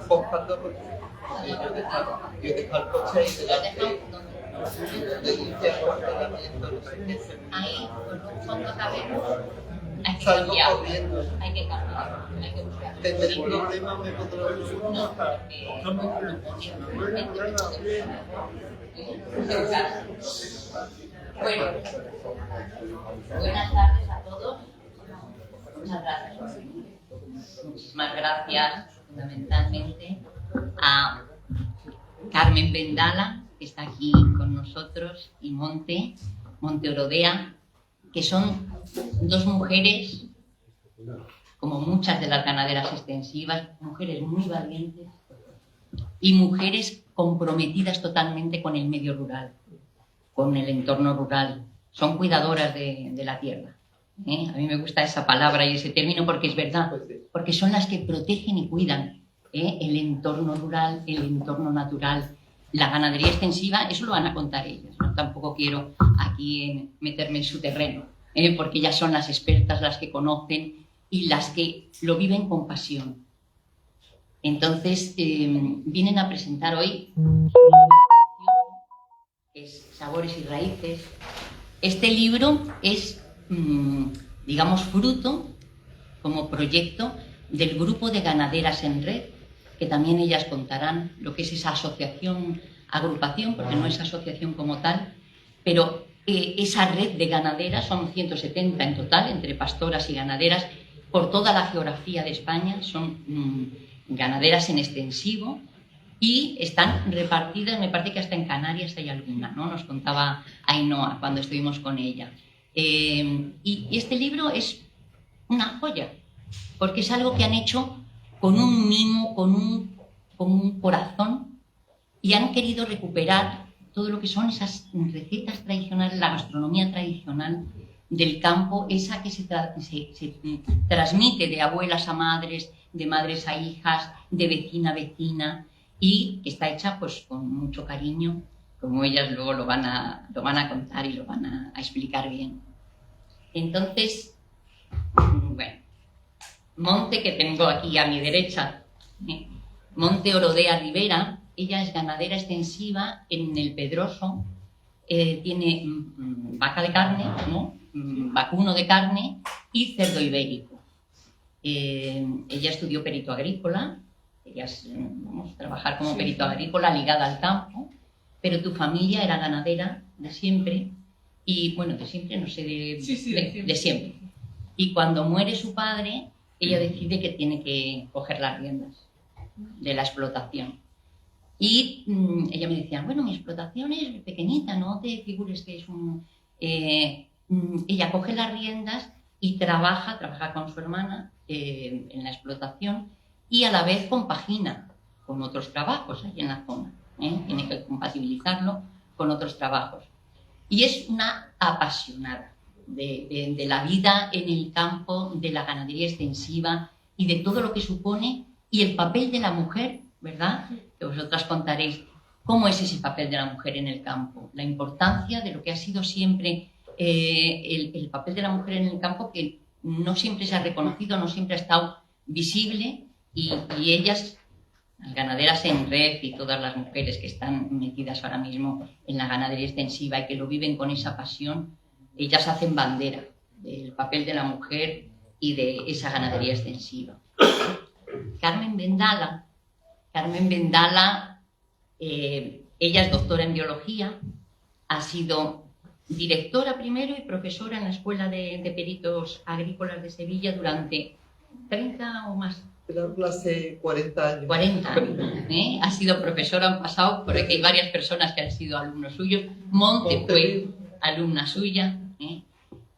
Buscando porque yo dejo el coche y de limpiar el apartamento, no sé qué. Ahí, con un fondo cabello, hay que Salgo cambiar, corriendo. hay que cambiar, hay que buscar. Desde el problema me podrá No, porque normalmente bueno, buenas tardes a todos. Muchas gracias. Muchísimas gracias fundamentalmente a Carmen Vendala, que está aquí con nosotros, y Monte Orodea, que son dos mujeres, como muchas de las ganaderas extensivas, mujeres muy valientes y mujeres comprometidas totalmente con el medio rural, con el entorno rural. Son cuidadoras de la tierra. A mí me gusta esa palabra y ese término porque es verdad, porque son las que protegen y cuidan el entorno rural, el entorno natural. La ganadería extensiva, eso lo van a contar ellas. Yo tampoco quiero aquí meterme en su terreno, porque ellas son las expertas, las que conocen y las que lo viven con pasión. Entonces, vienen a presentar hoy que es Sabores y Raíces. Este libro es, digamos, fruto, como proyecto, del grupo de Ganaderas en Red, que también ellas contarán lo que es esa asociación, agrupación, porque no es asociación como tal, pero esa red de ganaderas, son 170 en total, entre pastoras y ganaderas, por toda la geografía de España, son ganaderas en extensivo y están repartidas, me parece que hasta en Canarias hay alguna, ¿no? Nos contaba Ainhoa cuando estuvimos con ella. Y este libro es una joya, porque es algo que han hecho con un mimo, con un corazón, y han querido recuperar todo lo que son esas recetas tradicionales, la gastronomía tradicional del campo, esa que se transmite de abuelas a madres, de madres a hijas, de vecina a vecina, y que está hecha pues con mucho cariño, como ellas luego lo van a contar y lo van a explicar bien. Entonces, bueno, Monte, que tengo aquí a mi derecha, Monte Orodea Rivera, ella es ganadera extensiva en el Pedroso, tiene vaca de carne, ¿no? Vacuno de carne y cerdo ibérico. Ella estudió perito agrícola, ella vamos a trabajar como perito agrícola ligada al campo, pero tu familia era ganadera de siempre, y bueno, de siempre, no sé, de siempre. Y cuando muere su padre, ella decide que tiene que coger las riendas de la explotación. Y ella me decía, bueno, mi explotación es pequeñita, no te figures que es un... ella coge las riendas y trabaja con su hermana en la explotación, y a la vez compagina con otros trabajos ahí en la zona. Tiene que compatibilizarlo con otros trabajos. Y es una apasionada de la vida en el campo, de la ganadería extensiva y de todo lo que supone, y el papel de la mujer, ¿verdad? Que vosotras contaréis cómo es ese papel de la mujer en el campo, la importancia de lo que ha sido siempre el papel de la mujer en el campo, que no siempre se ha reconocido, no siempre ha estado visible, y ellas, las ganaderas en red y todas las mujeres que están metidas ahora mismo en la ganadería extensiva y que lo viven con esa pasión, ellas hacen bandera del papel de la mujer y de esa ganadería extensiva. Carmen Vendala, ella es doctora en biología, ha sido directora primero y profesora en la Escuela de Peritos Agrícolas de Sevilla durante 30 o más. Hace 40 años. 40 años. Ha sido profesora, han pasado, porque hay varias personas que han sido alumnos suyos. Monte fue alumna suya.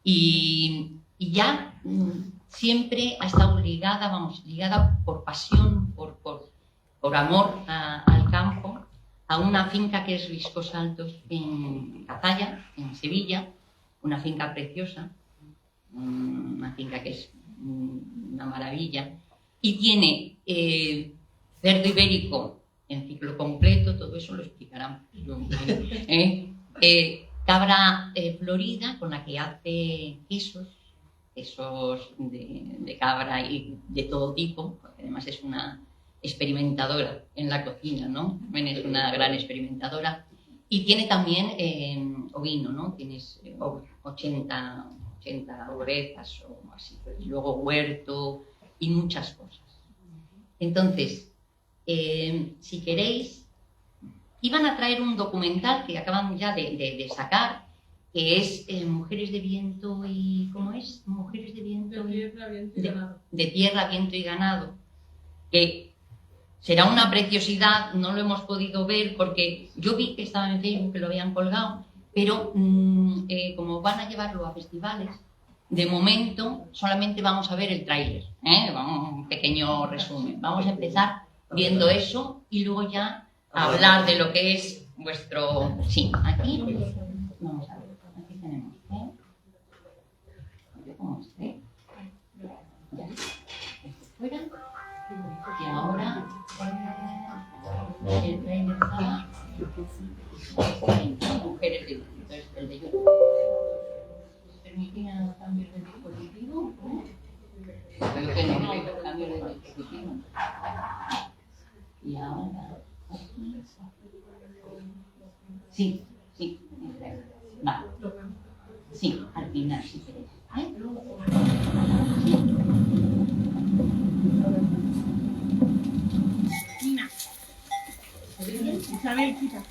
Y ya siempre ha estado ligada por pasión, por amor al campo, a una finca que es Riscos Altos en Cazalla, en Sevilla, una finca preciosa, una finca que es una maravilla, y tiene cerdo ibérico en ciclo completo, todo eso lo explicarán. Cabra florida, con la que hace quesos de cabra y de todo tipo, porque además es una experimentadora en la cocina, ¿no? Es una gran experimentadora. Y tiene también ovino, ¿no? Tienes 80 ovejas o así, y luego huerto y muchas cosas. Entonces, si queréis, iban a traer un documental que acaban ya de sacar, que es Mujeres de Viento y... ¿Cómo es? Mujeres de Viento y... De Tierra, Viento y Ganado, que será una preciosidad. No lo hemos podido ver porque yo vi que estaba en Facebook, que lo habían colgado, pero como van a llevarlo a festivales, de momento solamente vamos a ver el tráiler, un pequeño resumen. Vamos a empezar viendo eso y luego ya hablar de lo que es vuestro... Sí, aquí vamos a ver, aquí tenemos, ¿cómo esté? Ya, esto fuera. Y ahora el trailer está Mujeres de Viento, entonces el de YouTube. ¿Permitían cambios de dispositivo? Creo que no, cambios de dispositivo. Y ahora aquí. Sí, vale. Sí, al final, si queréis. Isabel, quita.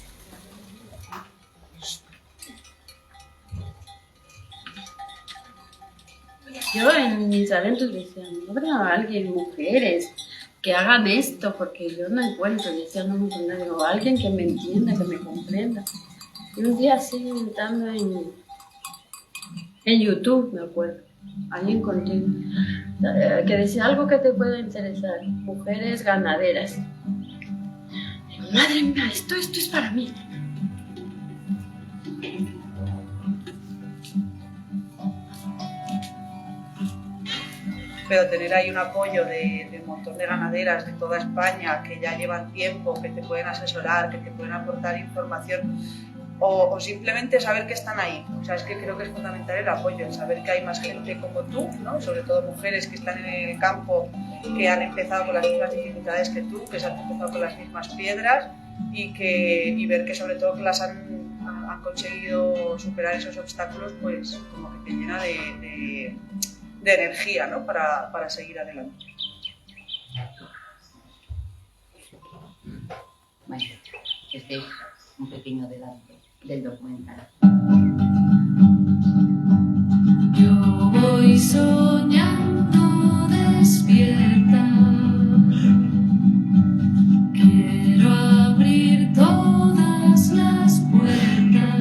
Yo en mis talentos decía, ¿no habrá alguien, mujeres, que hagan esto? Porque yo no encuentro, decía, no encuentro, digo, alguien que me entienda, que me comprenda. Y un día así, entrando en YouTube, me acuerdo, ahí encontré que decía algo que te pueda interesar, mujeres ganaderas. Digo, madre mía, esto es para mí. Pero tener ahí un apoyo de un montón de ganaderas de toda España que ya llevan tiempo, que te pueden asesorar, que te pueden aportar información o simplemente saber que están ahí. O sea, es que creo que es fundamental el apoyo, el saber que hay más gente como tú, ¿no? Sobre todo mujeres que están en el campo, que han empezado con las mismas dificultades que tú, que se han empezado con las mismas piedras y ver que sobre todo que las han conseguido superar esos obstáculos, pues como que te llena de energía, ¿no? para seguir adelante. Bueno, este es un pequeño adelanto del documental. Yo voy soñando despierta, quiero abrir todas las puertas,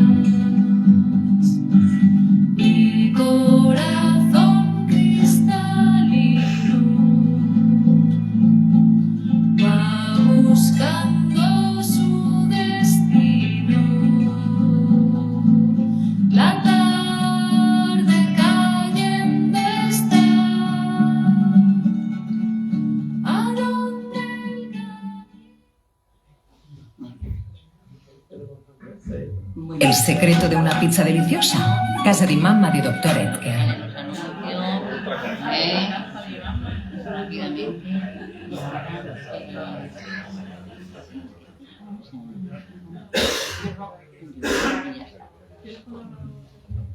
mi corazón cristalino va buscando su destino. La tarde cayendo está, a donde el El secreto de una pizza deliciosa. Casa di mamma di Dr. Edgar. Los anuncios, rápidamente.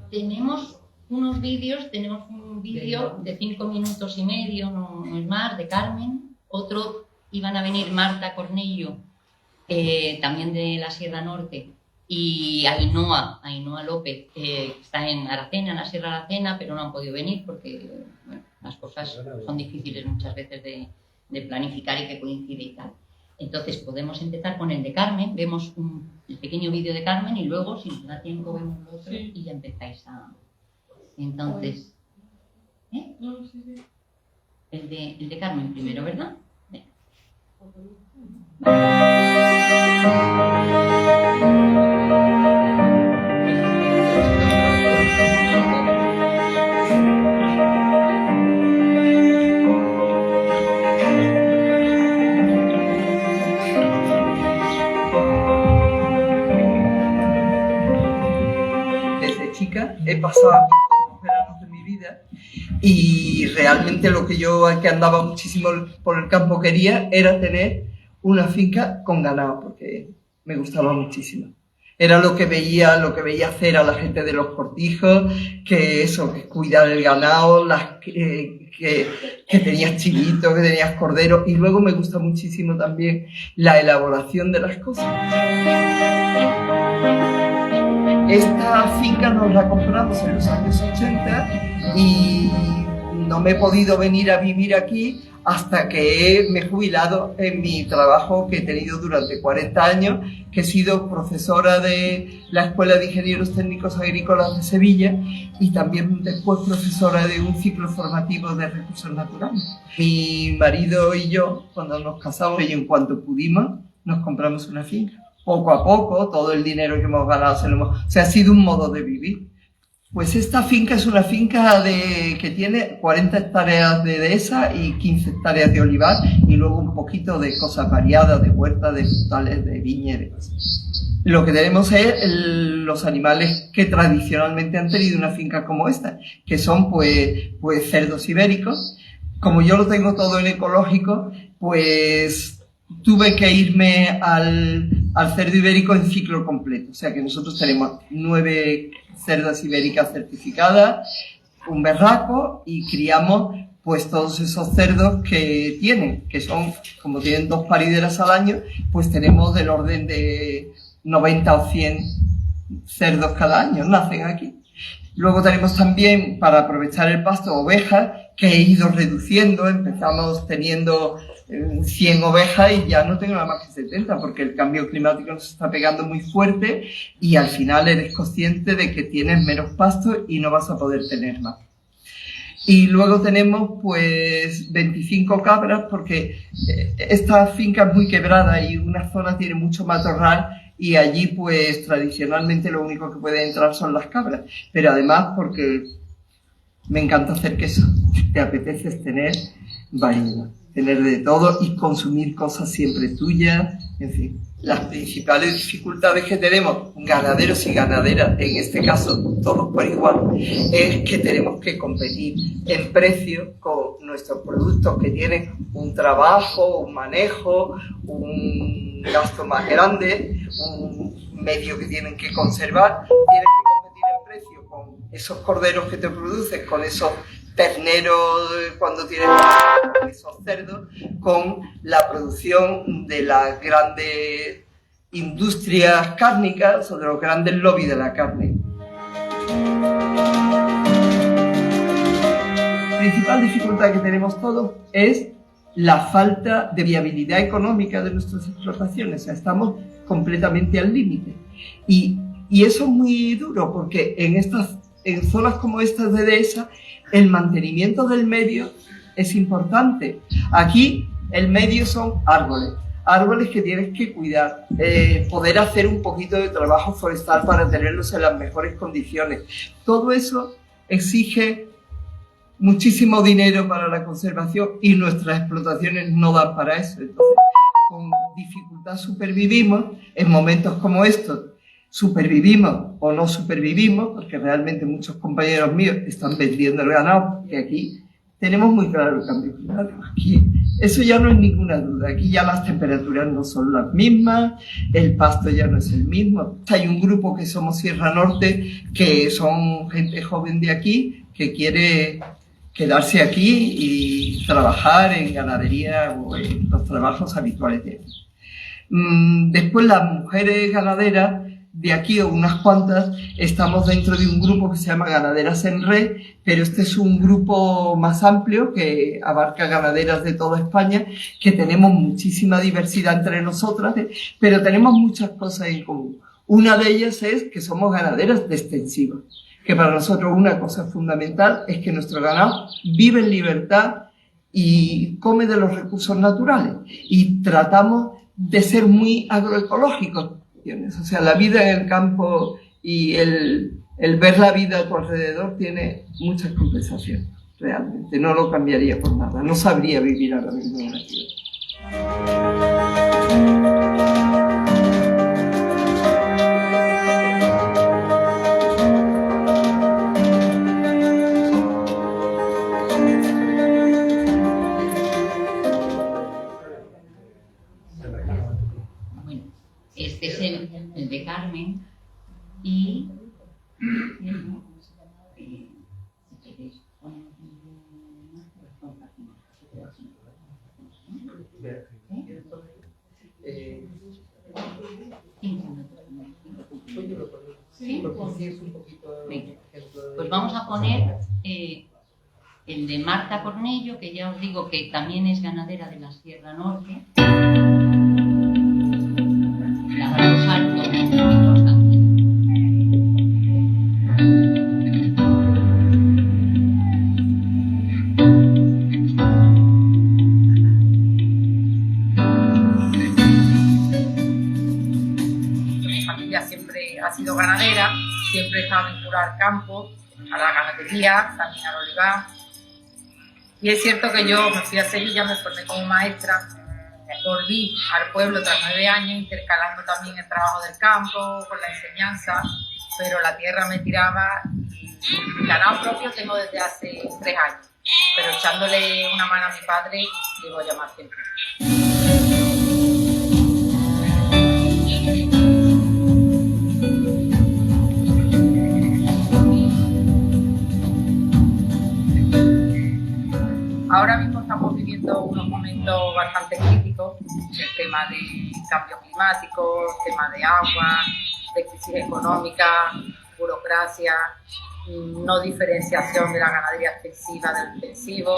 Tenemos unos vídeos, tenemos un vídeo de 5 minutos y medio, no es más, de Carmen. Otro, iban a venir Marta Cornello, también de la Sierra Norte, y Ainhoa López, que está en Aracena, en la Sierra Aracena, pero no han podido venir porque bueno, las cosas son difíciles muchas veces de planificar y que coincide y tal. Entonces podemos empezar con el de Carmen, vemos el pequeño vídeo de Carmen y luego, si nos da tiempo, vemos el otro y ya empezáis a... Entonces, el de Carmen primero, ¿verdad? chica he pasado los veranos de mi vida y realmente lo que yo, que andaba muchísimo por el campo, quería era tener una finca con ganado, porque me gustaba muchísimo. Era lo que veía hacer a la gente de los cortijos, que cuidar el ganado, que tenías chivitos, que tenías corderos, y luego me gusta muchísimo también la elaboración de las cosas. Esta finca nos la compramos en los años 80 y no me he podido venir a vivir aquí hasta que me he jubilado en mi trabajo que he tenido durante 40 años, que he sido profesora de la Escuela de Ingenieros Técnicos Agrícolas de Sevilla y también después profesora de un ciclo formativo de recursos naturales. Mi marido y yo, cuando nos casamos y en cuanto pudimos, nos compramos una finca. Poco a poco, todo el dinero que hemos ganado ha sido un modo de vivir. Pues esta finca es una finca que tiene 40 hectáreas de dehesa y 15 hectáreas de olivar y luego un poquito de cosas variadas, de huertas, de frutales, de viñedos. Lo que tenemos es los animales que tradicionalmente han tenido una finca como esta, que son pues cerdos ibéricos. Como yo lo tengo todo en ecológico, pues tuve que irme al cerdo ibérico en ciclo completo. O sea que nosotros tenemos 9 cerdas ibéricas certificadas, un berraco y criamos pues todos esos cerdos que tienen, que son, como tienen 2 parideras al año, pues tenemos del orden de 90 o 100 cerdos cada año, nacen aquí. Luego tenemos también, para aprovechar el pasto, ovejas, que he ido reduciendo. Empezamos teniendo 100 ovejas y ya no tengo nada más que 70, porque el cambio climático nos está pegando muy fuerte y al final eres consciente de que tienes menos pasto y no vas a poder tener más. Y luego tenemos pues 25 cabras, porque esta finca es muy quebrada y una zona tiene mucho matorral y allí pues tradicionalmente lo único que puede entrar son las cabras, pero además porque me encanta hacer queso, te apetece tener variedad, tener de todo y consumir cosas siempre tuyas, en fin. Las principales dificultades que tenemos, ganaderos y ganaderas, en este caso todos por igual, es que tenemos que competir en precio con nuestros productos que tienen un trabajo, un manejo, un gasto más grande, un medio que tienen que conservar. Tienes que competir en precio con esos corderos que te produces, con esos terneros cuando tienes esos cerdos, con la producción de las grandes industrias cárnicas o de los grandes lobbies de la carne. La principal dificultad que tenemos todos es la falta de viabilidad económica de nuestras explotaciones. O sea, estamos completamente al límite. Y eso es muy duro porque en zonas como estas de dehesa, el mantenimiento del medio es importante. Aquí el medio son árboles que tienes que cuidar, poder hacer un poquito de trabajo forestal para tenerlos en las mejores condiciones. Todo eso exige muchísimo dinero para la conservación y nuestras explotaciones no dan para eso. Entonces, con dificultad supervivimos en momentos como estos. Supervivimos o no supervivimos, porque realmente muchos compañeros míos están vendiendo el ganado, que aquí tenemos muy claro el cambio climático. Aquí eso ya no es ninguna duda. Aquí ya las temperaturas no son las mismas, el pasto ya no es el mismo. Hay un grupo que somos Sierra Norte, que son gente joven de aquí, que quiere quedarse aquí y trabajar en ganadería o en los trabajos habituales de aquí. Después las mujeres ganaderas de aquí, o unas cuantas, estamos dentro de un grupo que se llama Ganaderas en Red, pero este es un grupo más amplio que abarca ganaderas de toda España, que tenemos muchísima diversidad entre nosotras, pero tenemos muchas cosas en común. Una de ellas es que somos ganaderas de extensiva, que para nosotros una cosa fundamental es que nuestro ganado vive en libertad y come de los recursos naturales, y tratamos de ser muy agroecológicos. O sea, la vida en el campo y el ver la vida a tu alrededor tiene muchas compensaciones, realmente. No lo cambiaría por nada. No sabría vivir ahora mismo en la ciudad. examen y si queréis ponemos ¿Sí? Pues vamos a poner el de Marta Cornello, que ya os digo que también es ganadera de la Sierra Norte. La Gran Salto, importante. Mi familia siempre ha sido ganadera, siempre he estado vinculada al campo, a la ganadería, también al olivar. Y es cierto que yo me fui a Sevilla, me formé como maestra, volví al pueblo tras 9 años, intercalando también el trabajo del campo con la enseñanza, pero la tierra me tiraba y ganado propio tengo desde hace 3 años, pero echándole una mano a mi padre llevo ya más tiempo. Ahora mismo estamos viviendo unos momentos bastante críticos, el tema de cambio climático, el tema de agua, de crisis económica, burocracia, no diferenciación de la ganadería extensiva del intensivo.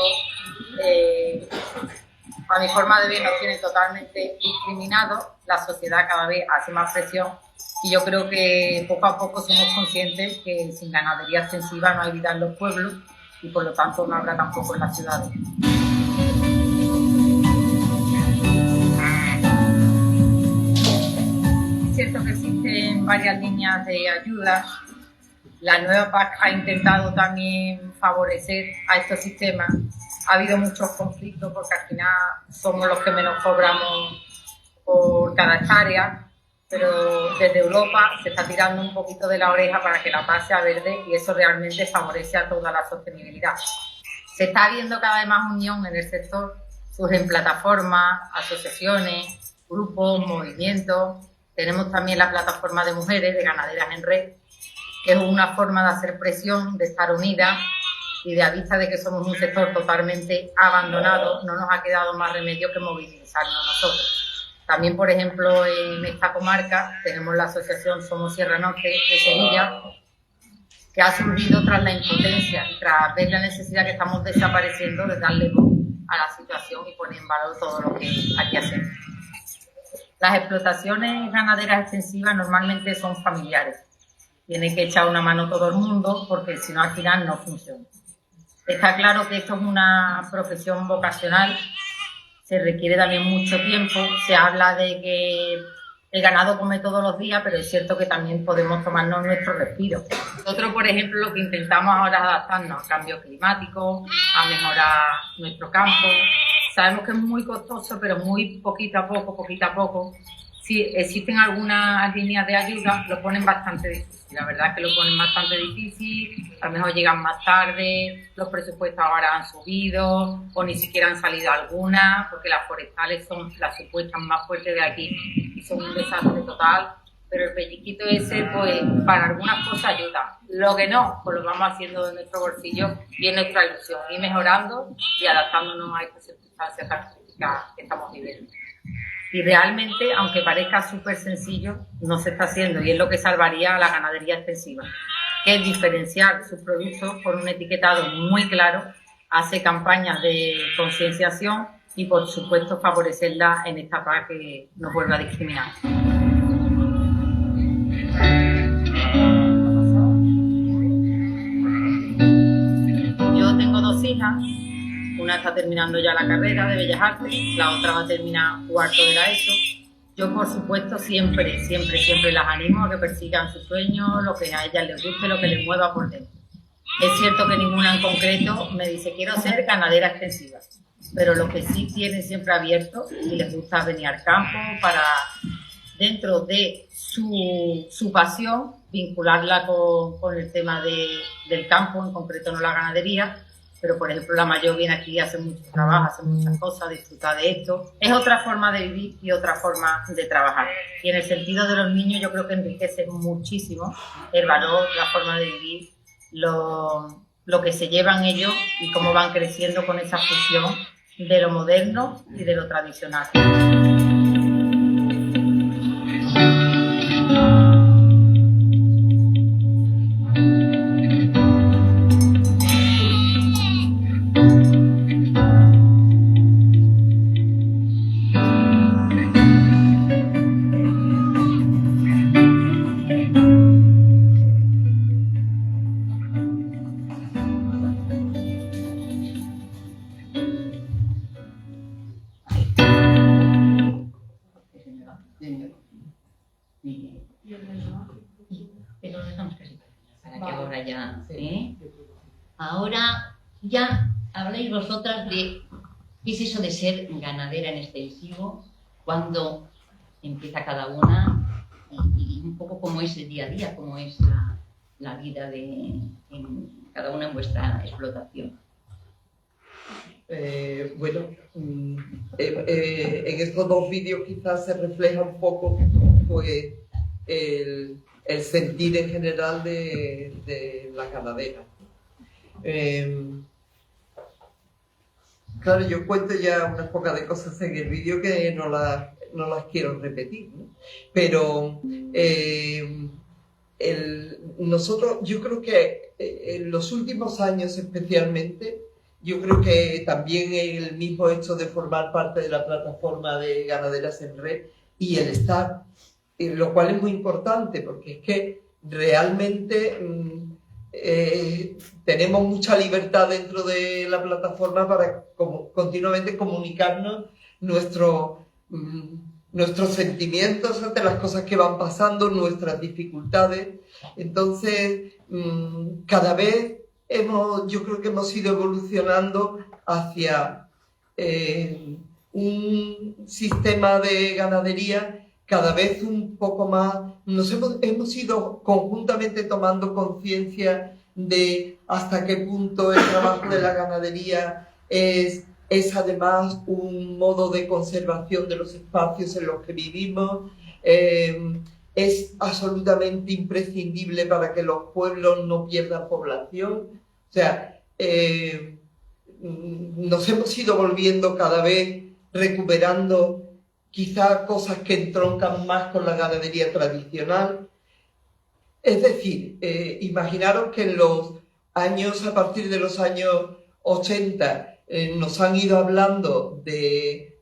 A mi forma de ver nos tienen totalmente discriminados, la sociedad cada vez hace más presión y yo creo que poco a poco somos conscientes que sin ganadería extensiva no hay vida en los pueblos y por lo tanto no habrá tampoco en las ciudades. Es cierto que existen varias líneas de ayuda. La nueva PAC ha intentado también favorecer a estos sistemas. Ha habido muchos conflictos porque al final somos los que menos cobramos por cada hectárea, pero desde Europa se está tirando un poquito de la oreja para que la PAC sea verde y eso realmente favorece a toda la sostenibilidad. Se está viendo cada vez más unión en el sector, surgen plataformas, asociaciones, grupos, movimientos. Tenemos también la plataforma de mujeres, de Ganaderas en Red, que es una forma de hacer presión, de estar unidas y de a vista de que somos un sector totalmente abandonado, no nos ha quedado más remedio que movilizarnos nosotros. También, por ejemplo, en esta comarca tenemos la asociación Somos Sierra Norte de Sevilla, que ha surgido tras la impotencia y tras ver la necesidad que estamos desapareciendo de darle voz a la situación y poner en valor todo lo que aquí hacemos. Las explotaciones ganaderas extensivas normalmente son familiares. Tiene que echar una mano todo el mundo porque si no al final no funciona. Está claro que esto es una profesión vocacional. Se requiere también mucho tiempo, se habla de que el ganado come todos los días, pero es cierto que también podemos tomarnos nuestro respiro. Nosotros, por ejemplo, lo que intentamos ahora es adaptarnos al cambio climático, a mejorar nuestro campo. Sabemos que es muy costoso, pero muy poquito a poco. Si existen algunas líneas de ayuda, lo ponen bastante difícil. La verdad es que lo ponen bastante difícil, a lo mejor llegan más tarde, los presupuestos ahora han subido o ni siquiera han salido algunas, porque las forestales son las supuestas más fuertes de aquí y son un desastre total, pero el pellizquito ese, pues para algunas cosas ayuda. Lo que no, pues lo vamos haciendo de nuestro bolsillo y es nuestra ilusión, ir mejorando y adaptándonos a estas circunstancias tan críticas que estamos viviendo. Y realmente, aunque parezca súper sencillo, no se está haciendo y es lo que salvaría a la ganadería extensiva, que es diferenciar sus productos por un etiquetado muy claro, hace campañas de concienciación y, por supuesto, favorecerla en esta PAC que nos vuelve a discriminar. Yo tengo 2 hijas. Una está terminando ya la carrera de Bellas Artes, la otra va a terminar cuarto de la ESO. Yo, por supuesto, siempre las animo a que persigan sus sueños, lo que a ellas les guste, lo que les mueva por dentro. Es cierto que ninguna en concreto me dice quiero ser ganadera extensiva, pero lo que sí tienen siempre abierto y les gusta venir al campo para, dentro de su pasión, vincularla con el tema del campo, en concreto no la ganadería, pero por ejemplo la mayor viene aquí, hace mucho trabajo, hace muchas cosas, disfruta de esto. Es otra forma de vivir y otra forma de trabajar. Y en el sentido de los niños yo creo que enriquece muchísimo el valor, la forma de vivir, lo que se llevan ellos y cómo van creciendo con esa fusión de lo moderno y de lo tradicional. Pero lo dejamos casi para que ahora ya. Ahora ya habláis vosotras de qué es eso de ser ganadera en extensivo, cuándo empieza cada una y un poco cómo es el día a día, cómo es la vida en cada una en vuestra explotación. Bueno, en estos dos vídeos quizás se refleja un poco pues, el sentir en general de la ganadera. Claro, yo cuento ya unas pocas de cosas en el vídeo que no las quiero repetir, ¿no? Pero nosotros, yo creo que en los últimos años especialmente, yo creo que también el mismo hecho de formar parte de la plataforma de Ganaderas en Red y el estar, lo cual es muy importante porque es que realmente tenemos mucha libertad dentro de la plataforma para continuamente comunicarnos nuestros sentimientos ante las cosas que van pasando, nuestras dificultades. Entonces, cada vez yo creo que hemos ido evolucionando hacia un sistema de ganadería cada vez un poco más. Hemos ido conjuntamente tomando conciencia de hasta qué punto el trabajo de la ganadería es además un modo de conservación de los espacios en los que vivimos. Es absolutamente imprescindible para que los pueblos no pierdan población. O sea, nos hemos ido volviendo cada vez recuperando quizá cosas que entroncan más con la ganadería tradicional. Es decir, imaginaros que en los años, a partir de los años 80, nos han ido hablando de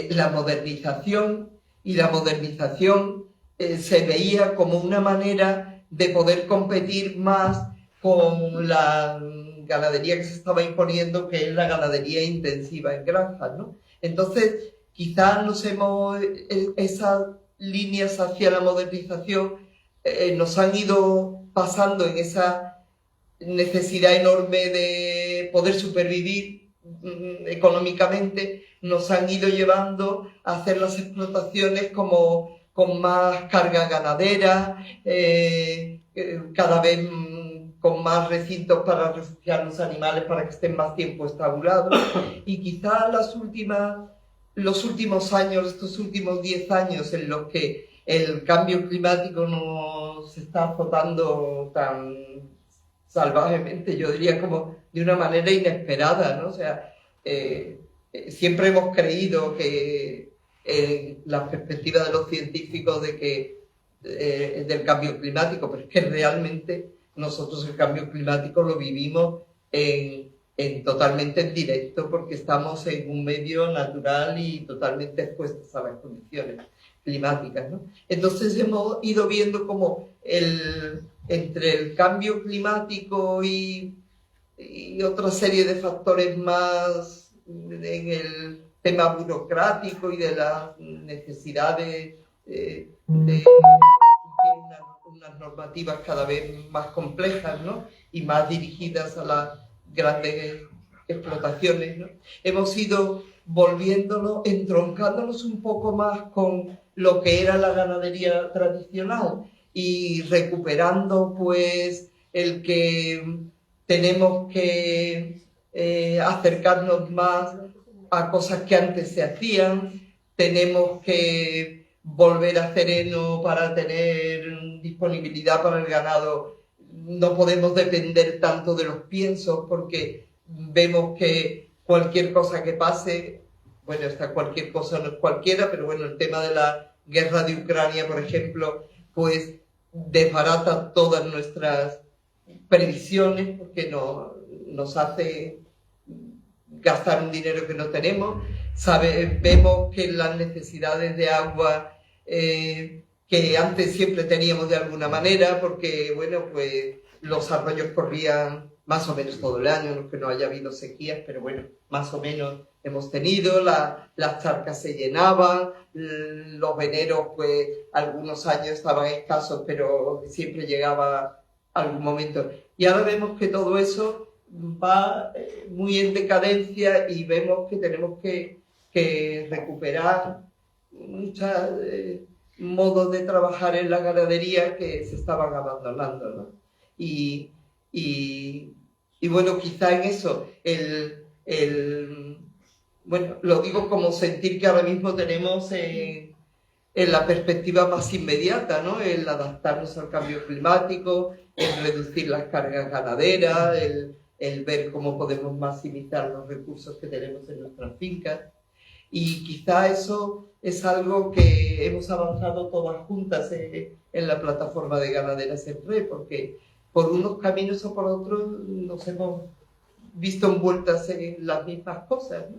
la modernización, y la modernización se veía como una manera de poder competir más con la ganadería que se estaba imponiendo, que es la ganadería intensiva en granjas, ¿no? Entonces, quizás esas líneas hacia la modernización nos han ido pasando en esa necesidad enorme de poder supervivir económicamente, nos han ido llevando a hacer las explotaciones como con más carga ganadera, cada vez con más recintos para refugiar los animales para que estén más tiempo estabulados. Y quizás los últimos años, estos últimos 10 años en los que el cambio climático nos está azotando tan salvajemente, yo diría como de una manera inesperada, ¿no? O sea, siempre hemos creído que la perspectiva de los científicos de que del cambio climático, pero es que realmente nosotros el cambio climático lo vivimos totalmente en directo, porque estamos en un medio natural y totalmente expuestos a las condiciones climáticas, ¿no? Entonces hemos ido viendo como entre el cambio climático y otra serie de factores más en el tema burocrático y de la necesidad de cumplir unas normativas cada vez más complejas, ¿no? Y más dirigidas a las grandes explotaciones, ¿no? Hemos ido volviéndonos, entroncándonos un poco más con lo que era la ganadería tradicional y recuperando pues el que tenemos que acercarnos más a cosas que antes se hacían, tenemos que volver a hacer heno para tener disponibilidad para el ganado. No podemos depender tanto de los piensos porque vemos que cualquier cosa que pase, bueno, esta cualquier cosa no es cualquiera, pero bueno, el tema de la guerra de Ucrania, por ejemplo, pues desbarata todas nuestras previsiones porque nos hace gastar un dinero que no tenemos. Vemos que las necesidades de agua que antes siempre teníamos de alguna manera, porque bueno, pues los arroyos corrían más o menos todo el año, no es que no haya habido sequías, pero bueno, más o menos hemos tenido, las charcas se llenaban, los veneros pues algunos años estaban escasos, pero siempre llegaba algún momento. Y ahora vemos que todo eso va muy en decadencia y vemos que tenemos que recuperar muchos modos de trabajar en la ganadería que se estaban abandonando, ¿no? Y bueno, quizá en eso, bueno, lo digo como sentir que ahora mismo tenemos en la perspectiva más inmediata, ¿no? El adaptarnos al cambio climático, el reducir las cargas ganaderas, el ver cómo podemos maximizar los recursos que tenemos en nuestras fincas. Y quizá eso es algo que hemos avanzado todas juntas en la plataforma de Ganaderas en Red, porque por unos caminos o por otros nos hemos visto envueltas en las mismas cosas, ¿no?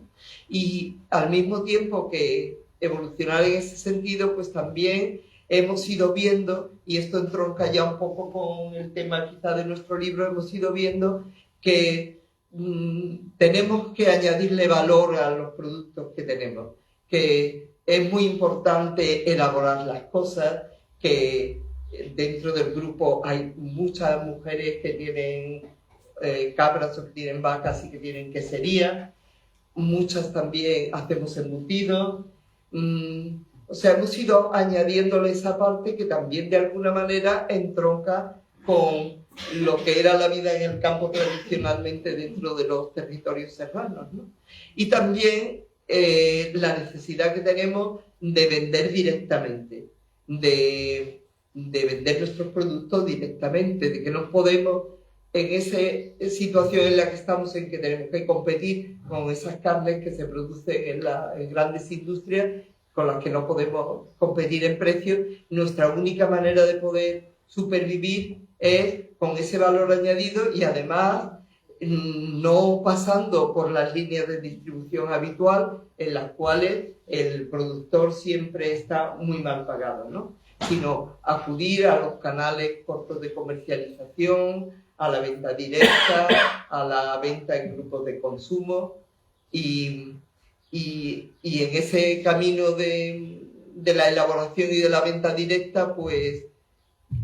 Y al mismo tiempo que evolucionar en ese sentido, pues también hemos ido viendo, y esto entronca ya un poco con el tema quizá de nuestro libro, hemos ido viendo que tenemos que añadirle valor a los productos que tenemos, que es muy importante elaborar las cosas, que dentro del grupo hay muchas mujeres que tienen cabras o que tienen vacas y que tienen quesería, muchas también hacemos embutidos, o sea, hemos ido añadiéndole esa parte que también de alguna manera entronca con lo que era la vida en el campo tradicionalmente dentro de los territorios serranos, ¿no? Y también la necesidad que tenemos de vender directamente, de vender nuestros productos directamente, de que no podemos, en esa situación en la que estamos, en que tenemos que competir con esas carnes que se producen en grandes industrias, con las que no podemos competir en precio, nuestra única manera de poder supervivir es con ese valor añadido y además no pasando por las líneas de distribución habitual en las cuales el productor siempre está muy mal pagado, ¿no? Sino acudir a los canales cortos de comercialización, a la venta directa, a la venta en grupos de consumo y en ese camino de la elaboración y de la venta directa, pues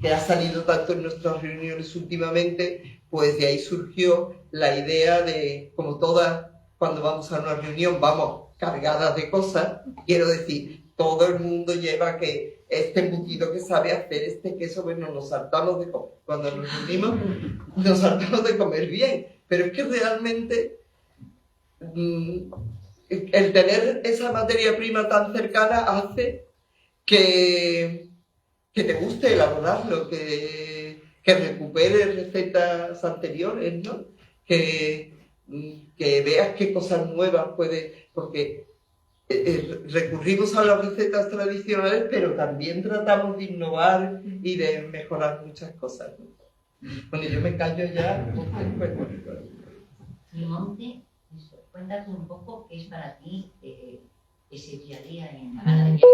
que ha salido tanto en nuestras reuniones últimamente, pues de ahí surgió la idea de, como todas, cuando vamos a una reunión, vamos cargadas de cosas, quiero decir, todo el mundo lleva que este embutido que sabe hacer, este queso, bueno, nos saltamos de comer. Cuando nos reunimos, nos saltamos de comer bien, pero es que realmente el tener esa materia prima tan cercana hace que te guste elaborarlo, que recuperes recetas anteriores, ¿no? Que veas qué cosas nuevas puedes, porque recurrimos a las recetas tradicionales, pero también tratamos de innovar y de mejorar muchas cosas, ¿no? Bueno, yo me callo ya. Monte, cuéntate un poco qué es para ti ese día a día en la ganadería.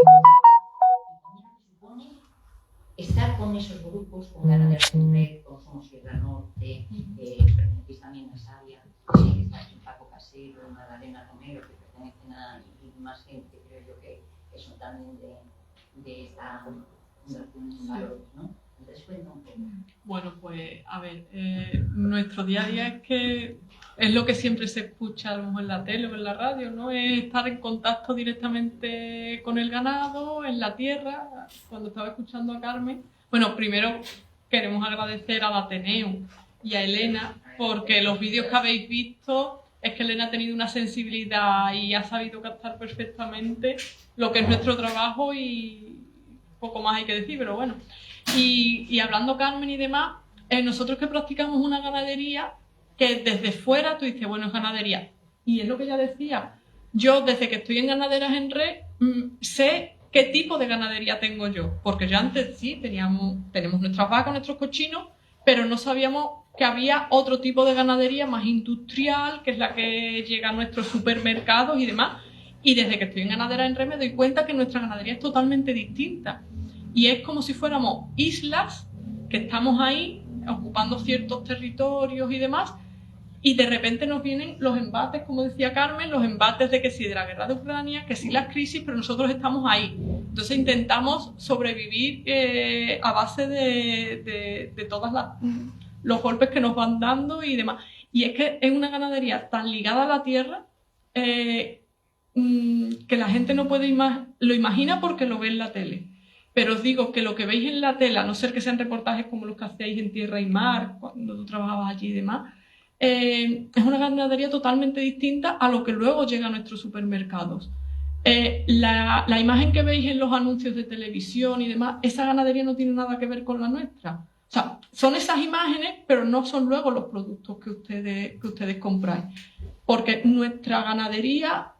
Estar con esos grupos, con Ganaderas en Red, con Somos Sierra Norte, pertenecéis también a Sabia, que estáis en Paco Casero, en Magdalena Romero, que pertenecen a y más gente, creo yo, que son también de esta fundación Valores, ¿no? Entonces, cuenta un poco. Bueno, pues, a ver, nuestro día a día es que es lo que siempre se escucha a lo mejor en la tele o en la radio, ¿no? Es estar en contacto directamente con el ganado, en la tierra. Cuando estaba escuchando a Carmen, bueno, primero queremos agradecer al Ateneo y a Elena porque los vídeos que habéis visto es que Elena ha tenido una sensibilidad y ha sabido captar perfectamente lo que es nuestro trabajo y poco más hay que decir, pero bueno. Y hablando Carmen y demás, nosotros que practicamos una ganadería que desde fuera tú dices, bueno, es ganadería. Y es lo que ella decía, yo desde que estoy en Ganaderas en Red sé qué tipo de ganadería tengo yo, porque yo antes sí tenemos nuestras vacas, nuestros cochinos, pero no sabíamos que había otro tipo de ganadería más industrial, que es la que llega a nuestros supermercados y demás. Y desde que estoy en Ganaderas en Red me doy cuenta que nuestra ganadería es totalmente distinta. Y es como si fuéramos islas que estamos ahí ocupando ciertos territorios y demás, y de repente nos vienen los embates, como decía Carmen, los embates de que sí de la guerra de Ucrania, que sí las crisis, pero nosotros estamos ahí. Entonces intentamos sobrevivir a base de todos los golpes que nos van dando y demás. Y es que es una ganadería tan ligada a la tierra que la gente no puede lo imagina porque lo ve en la tele. Pero os digo que lo que veis en la tele, a no ser que sean reportajes como los que hacéis en Tierra y Mar, cuando tú trabajabas allí y demás, es una ganadería totalmente distinta a lo que luego llega a nuestros supermercados. La imagen que veis en los anuncios de televisión y demás, esa ganadería no tiene nada que ver con la nuestra. O sea, son esas imágenes, pero no son luego los productos que ustedes compráis. Porque nuestra ganadería,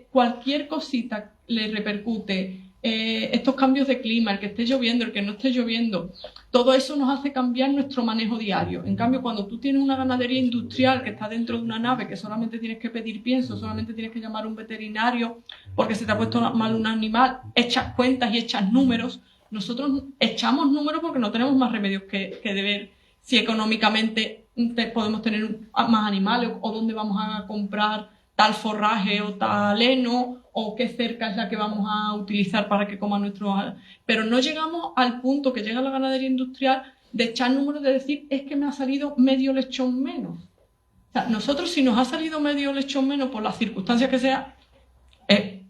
cualquier cosita le repercute. Estos cambios de clima, el que esté lloviendo, el que no esté lloviendo, todo eso nos hace cambiar nuestro manejo diario. En cambio, cuando tú tienes una ganadería industrial que está dentro de una nave, que solamente tienes que pedir pienso, solamente tienes que llamar a un veterinario porque se te ha puesto mal un animal, echas cuentas y echas números. Nosotros echamos números porque no tenemos más remedios que de ver si económicamente podemos tener más animales o dónde vamos a comprar tal forraje o tal heno, o qué cerca es la que vamos a utilizar para que coma nuestros... Pero no llegamos al punto que llega la ganadería industrial de echar números, de decir, es que me ha salido medio lechón menos. O sea, nosotros si nos ha salido medio lechón menos por las circunstancias que sea,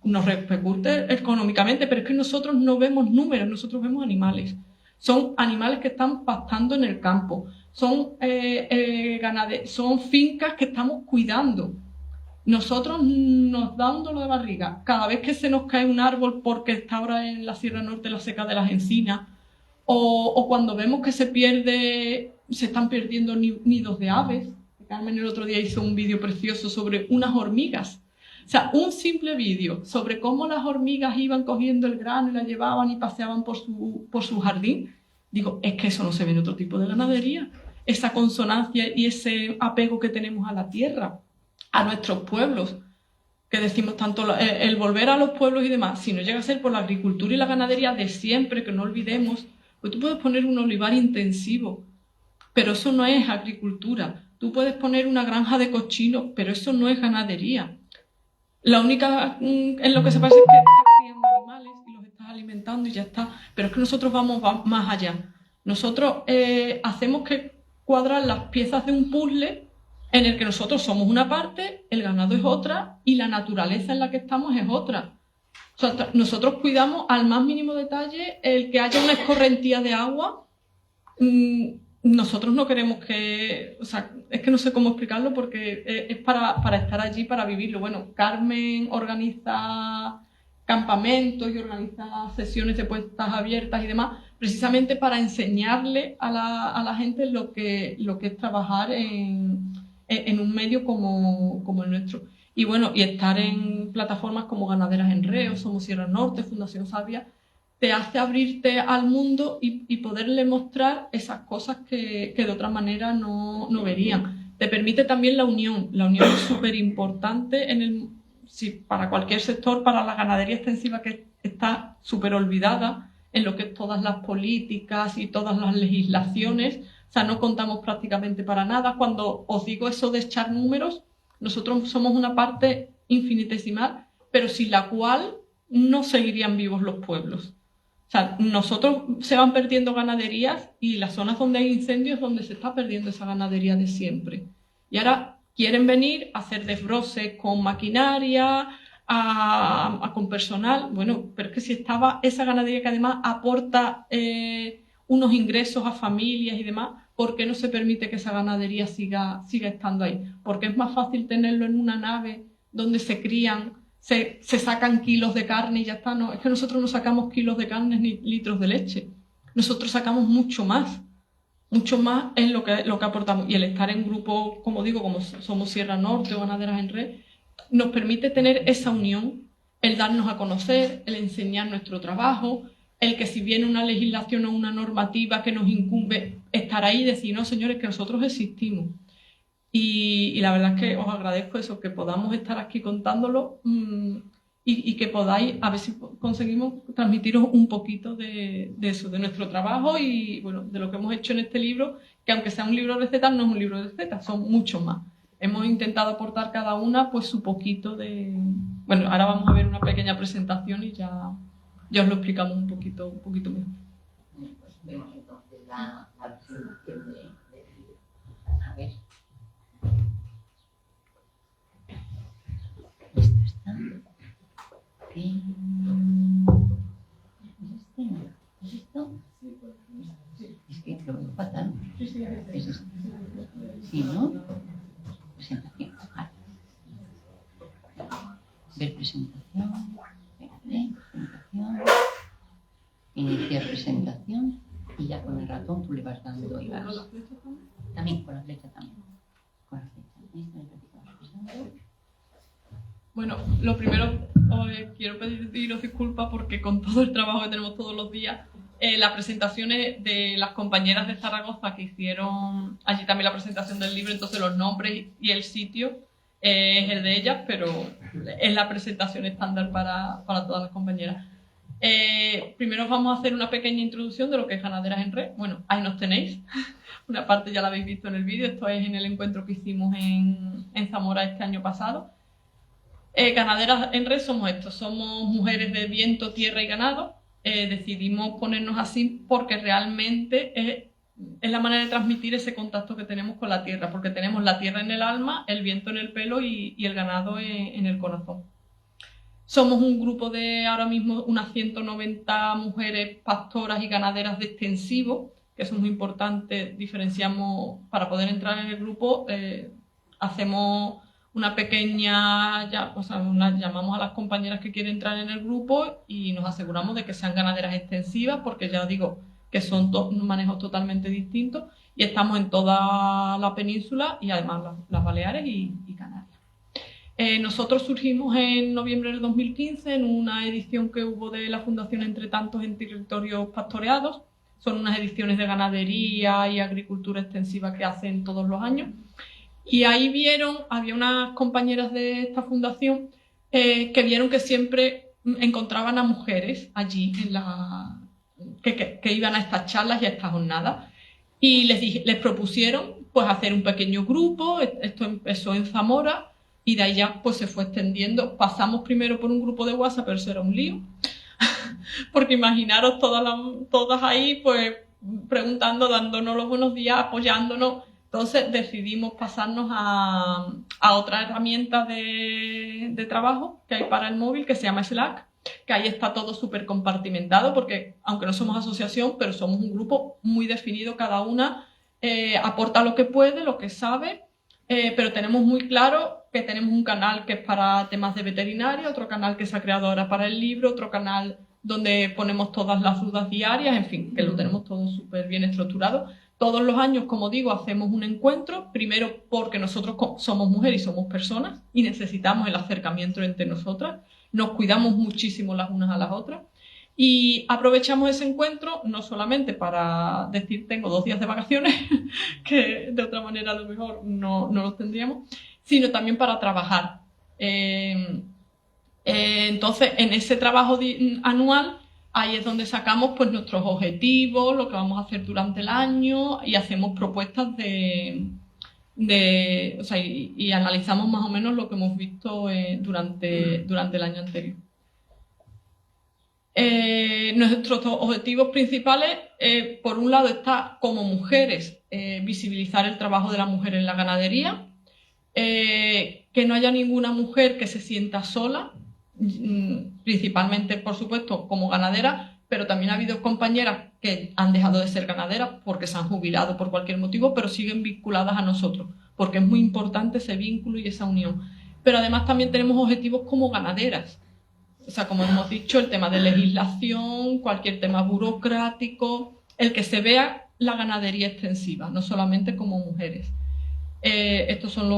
nos repercute económicamente, pero es que nosotros no vemos números, nosotros vemos animales. Son animales que están pastando en el campo, son fincas que estamos cuidando. Nosotros nos da un dolor de barriga cada vez que se nos cae un árbol porque está ahora en la Sierra Norte la seca de las encinas, o cuando vemos que se están perdiendo nidos de aves. Carmen el otro día hizo un vídeo precioso sobre unas hormigas. O sea, un simple vídeo sobre cómo las hormigas iban cogiendo el grano y la llevaban y paseaban por su jardín. Digo, es que eso no se ve en otro tipo de ganadería. Esa consonancia y ese apego que tenemos a la tierra, a nuestros pueblos, que decimos tanto el volver a los pueblos y demás, si no llega a ser por la agricultura y la ganadería de siempre, que no olvidemos, pues tú puedes poner un olivar intensivo, pero eso no es agricultura. Tú puedes poner una granja de cochinos, pero eso no es ganadería. La única en lo que se parece es que estás criando animales y los estás alimentando y ya está. Pero es que nosotros vamos más allá. Nosotros hacemos que cuadrar las piezas de un puzzle en el que nosotros somos una parte, el ganado es otra y la naturaleza en la que estamos es otra. O sea, nosotros cuidamos al más mínimo detalle el que haya una escorrentía de agua. Nosotros no queremos que... O sea, es que no sé cómo explicarlo porque es para estar allí, para vivirlo. Bueno, Carmen organiza campamentos y organiza sesiones de puertas abiertas y demás, precisamente para enseñarle a la gente lo que es trabajar en un medio como el nuestro. Y bueno, y estar en plataformas como Ganaderas en Red, o Somos Sierra Norte, Fundación Sabia, te hace abrirte al mundo y poderle mostrar esas cosas que de otra manera no verían. Te permite también la unión. La unión es súper importante para cualquier sector, para la ganadería extensiva, que está súper olvidada en lo que es todas las políticas y todas las legislaciones. O sea, no contamos prácticamente para nada. Cuando os digo eso de echar números, nosotros somos una parte infinitesimal, pero sin la cual no seguirían vivos los pueblos. O sea, nosotros se van perdiendo ganaderías y las zonas donde hay incendios es donde se está perdiendo esa ganadería de siempre. Y ahora quieren venir a hacer desbroses con maquinaria, con personal. Bueno, pero es que si estaba esa ganadería que además aporta unos ingresos a familias y demás, ¿por qué no se permite que esa ganadería siga estando ahí? Porque es más fácil tenerlo en una nave donde se crían, se sacan kilos de carne y ya está. No, es que nosotros no sacamos kilos de carne ni litros de leche. Nosotros sacamos mucho más es lo que aportamos. Y el estar en grupo, como digo, como somos Sierra Norte o Ganaderas en Red, nos permite tener esa unión, el darnos a conocer, el enseñar nuestro trabajo, el que si viene una legislación o una normativa que nos incumbe, estar ahí y decir, no, señores, que nosotros existimos. Y la verdad es que os agradezco eso, que podamos estar aquí contándolo y que podáis, a ver si conseguimos transmitiros un poquito de eso, de nuestro trabajo y bueno, de lo que hemos hecho en este libro, que aunque sea un libro de recetas, no es un libro de recetas, son muchos más. Hemos intentado aportar cada una pues su poquito de... Bueno, ahora vamos a ver una pequeña presentación y ya os lo explicamos un poquito mejor. Pues vemos entonces la presentación del libro. A ver. Esto está. ¿Qué? ¿Es esto? Es que lo veo fatal. ¿Es esto? Sí, ¿no? Presentación. Vale. Ver presentación. Presentación. Iniciar presentación. Y ya con el ratón tú le vas dando y vas. También con la flecha también. Con la flecha. Bueno, lo primero, quiero pediros disculpas porque con todo el trabajo que tenemos todos los días, las presentaciones de las compañeras de Zaragoza que hicieron allí también la presentación del libro, entonces los nombres y el sitio es el de ellas, pero es la presentación estándar para todas las compañeras. Primero vamos a hacer una pequeña introducción de lo que es Ganaderas en Red. Bueno, ahí nos tenéis. Una parte ya la habéis visto en el vídeo, esto es en el encuentro que hicimos en Zamora este año pasado. Ganaderas en Red somos estos, somos mujeres de viento, tierra y ganado. Decidimos ponernos así porque realmente es la manera de transmitir ese contacto que tenemos con la tierra, porque tenemos la tierra en el alma, el viento en el pelo y el ganado en el corazón. Somos un grupo de ahora mismo unas 190 mujeres pastoras y ganaderas de extensivo, que eso es muy importante, diferenciamos para poder entrar en el grupo, hacemos una pequeña, llamamos a las compañeras que quieren entrar en el grupo y nos aseguramos de que sean ganaderas extensivas, porque ya digo que son manejos totalmente distintos y estamos en toda la península y además las Baleares y Canarias. Nosotros surgimos en noviembre del 2015 en una edición que hubo de la Fundación Entre Tantos en Territorios Pastoreados. Son unas ediciones de ganadería y agricultura extensiva que hacen todos los años. Y ahí había unas compañeras de esta fundación que vieron que siempre encontraban a mujeres allí que iban a estas charlas y a estas jornadas. Y les propusieron pues hacer un pequeño grupo. Esto empezó en Zamora y de ahí ya pues se fue extendiendo. Pasamos primero por un grupo de WhatsApp, pero eso era un lío. Porque imaginaros todas ahí pues preguntando, dándonos los buenos días, apoyándonos. Entonces decidimos pasarnos a otra herramienta de trabajo que hay para el móvil que se llama Slack, que ahí está todo súper compartimentado porque aunque no somos asociación, pero somos un grupo muy definido, cada una aporta lo que puede, lo que sabe, pero tenemos muy claro que tenemos un canal que es para temas de veterinaria, otro canal que se ha creado ahora para el libro, otro canal donde ponemos todas las dudas diarias, en fin, que lo tenemos todo súper bien estructurado. Todos los años, como digo, hacemos un encuentro, primero porque nosotros somos mujeres y somos personas y necesitamos el acercamiento entre nosotras, nos cuidamos muchísimo las unas a las otras y aprovechamos ese encuentro no solamente para decir tengo 2 días de vacaciones, que de otra manera a lo mejor no los tendríamos, sino también para trabajar. Entonces, en ese trabajo anual, ahí es donde sacamos pues nuestros objetivos, lo que vamos a hacer durante el año y hacemos propuestas y analizamos más o menos lo que hemos visto durante el año anterior. Nuestros objetivos principales, por un lado, está como mujeres visibilizar el trabajo de la mujer en la ganadería, que no haya ninguna mujer que se sienta sola, principalmente, por supuesto, como ganadera, pero también ha habido compañeras que han dejado de ser ganaderas porque se han jubilado por cualquier motivo, pero siguen vinculadas a nosotros, porque es muy importante ese vínculo y esa unión. Pero además también tenemos objetivos como ganaderas. O sea, como hemos dicho, el tema de legislación, cualquier tema burocrático, el que se vea la ganadería extensiva, no solamente como mujeres. Estos son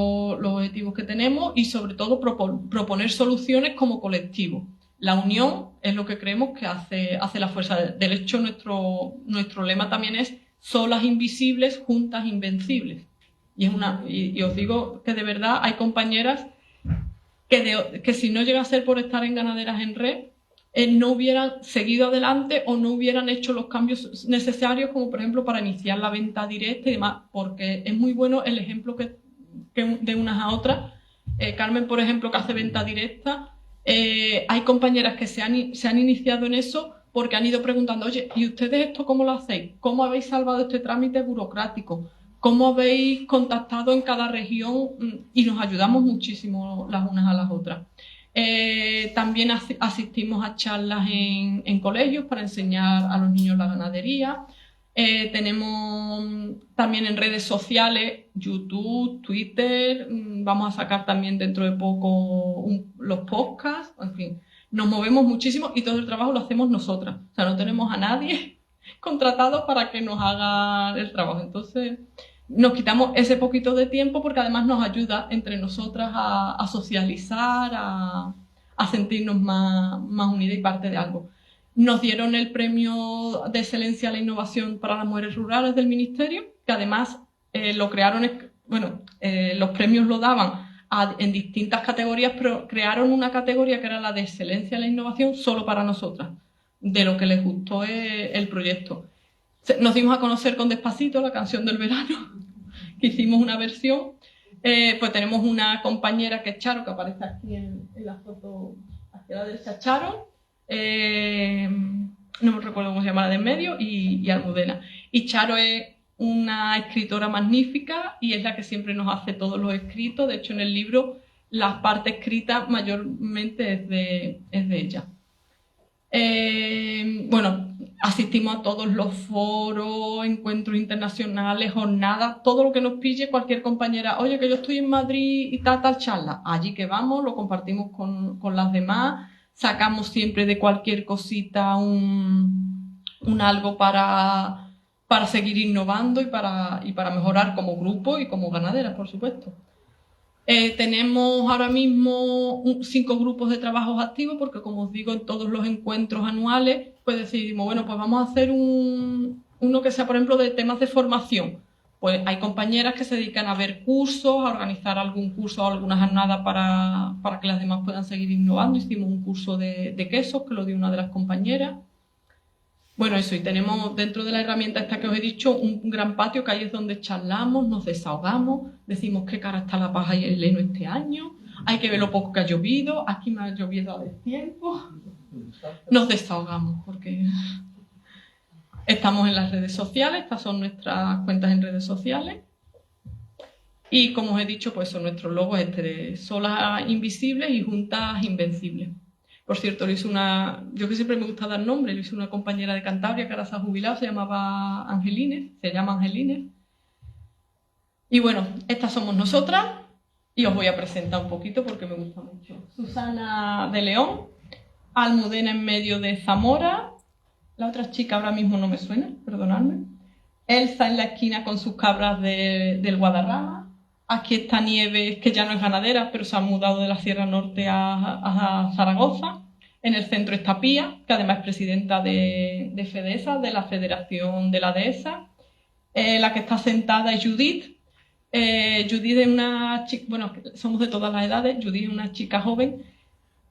los objetivos que tenemos y sobre todo proponer soluciones como colectivo. La unión es lo que creemos que hace la fuerza. De hecho, nuestro lema también es solas invisibles, juntas invencibles. Y os digo que de verdad hay compañeras que si no llega a ser por estar en Ganaderas en Red, no hubieran seguido adelante o no hubieran hecho los cambios necesarios, como por ejemplo para iniciar la venta directa y demás, porque es muy bueno el ejemplo que de unas a otras. Carmen, por ejemplo, que hace venta directa, hay compañeras que se han iniciado en eso porque han ido preguntando, oye, ¿y ustedes esto cómo lo hacéis? ¿Cómo habéis salvado este trámite burocrático? ¿Cómo habéis contactado en cada región? Y nos ayudamos muchísimo las unas a las otras. También asistimos a charlas en colegios para enseñar a los niños la ganadería. Tenemos también en redes sociales, YouTube, Twitter, vamos a sacar también dentro de poco los podcasts, en fin, nos movemos muchísimo y todo el trabajo lo hacemos nosotras. O sea, no tenemos a nadie contratado para que nos haga el trabajo. Entonces, nos quitamos ese poquito de tiempo porque además nos ayuda entre nosotras a socializar, a sentirnos más unidas y parte de algo. Nos dieron el premio de excelencia a la innovación para las mujeres rurales del Ministerio, que además lo crearon, los premios lo daban en distintas categorías, pero crearon una categoría que era la de excelencia a la innovación solo para nosotras, de lo que les gustó el proyecto. Nos dimos a conocer con Despacito, la canción del verano, que hicimos una versión. Pues tenemos una compañera que es Charo, que aparece aquí en la foto hacia la derecha, Charo. No me recuerdo cómo se llama la de en medio, y Almudena. Y Charo es una escritora magnífica y es la que siempre nos hace todos los escritos. De hecho, en el libro la parte escrita mayormente es de ella. Asistimos a todos los foros, encuentros internacionales, jornadas, todo lo que nos pille cualquier compañera. Oye, que yo estoy en Madrid y tal charla. Allí que vamos, lo compartimos con las demás, sacamos siempre de cualquier cosita un algo para seguir innovando y para mejorar como grupo y como ganaderas, por supuesto. Tenemos ahora mismo 5 grupos de trabajos activos porque, como os digo, en todos los encuentros anuales pues decidimos, bueno, pues vamos a hacer uno que sea, por ejemplo, de temas de formación. Pues hay compañeras que se dedican a ver cursos, a organizar algún curso o alguna jornada para que las demás puedan seguir innovando. Hicimos un curso de quesos que lo dio una de las compañeras. Bueno, eso, y tenemos dentro de la herramienta esta que os he dicho un gran patio que ahí es donde charlamos, nos desahogamos, decimos qué cara está la paja y el heno este año, hay que ver lo poco que ha llovido, aquí me ha llovido a destiempo. Nos desahogamos porque estamos en las redes sociales, estas son nuestras cuentas en redes sociales. Y como os he dicho, pues son nuestros logos solas invisibles y juntas invencibles. Por cierto, yo que siempre me gusta dar nombre, lo hizo una compañera de Cantabria que ahora se ha jubilado, se llama Angelines. Y bueno, estas somos nosotras y os voy a presentar un poquito porque me gusta mucho. Susana de León, Almudena en medio de Zamora, la otra chica ahora mismo no me suena, perdonadme. Elsa en la esquina con sus cabras del Guadarrama. Aquí está Nieves, que ya no es ganadera, pero se ha mudado de la Sierra Norte a Zaragoza. En el centro está Pía, que además es presidenta de FEDESA, de la Federación de la Dehesa. La que está sentada es Judith. Judith es una chica, bueno, somos de todas las edades. Judith es una chica joven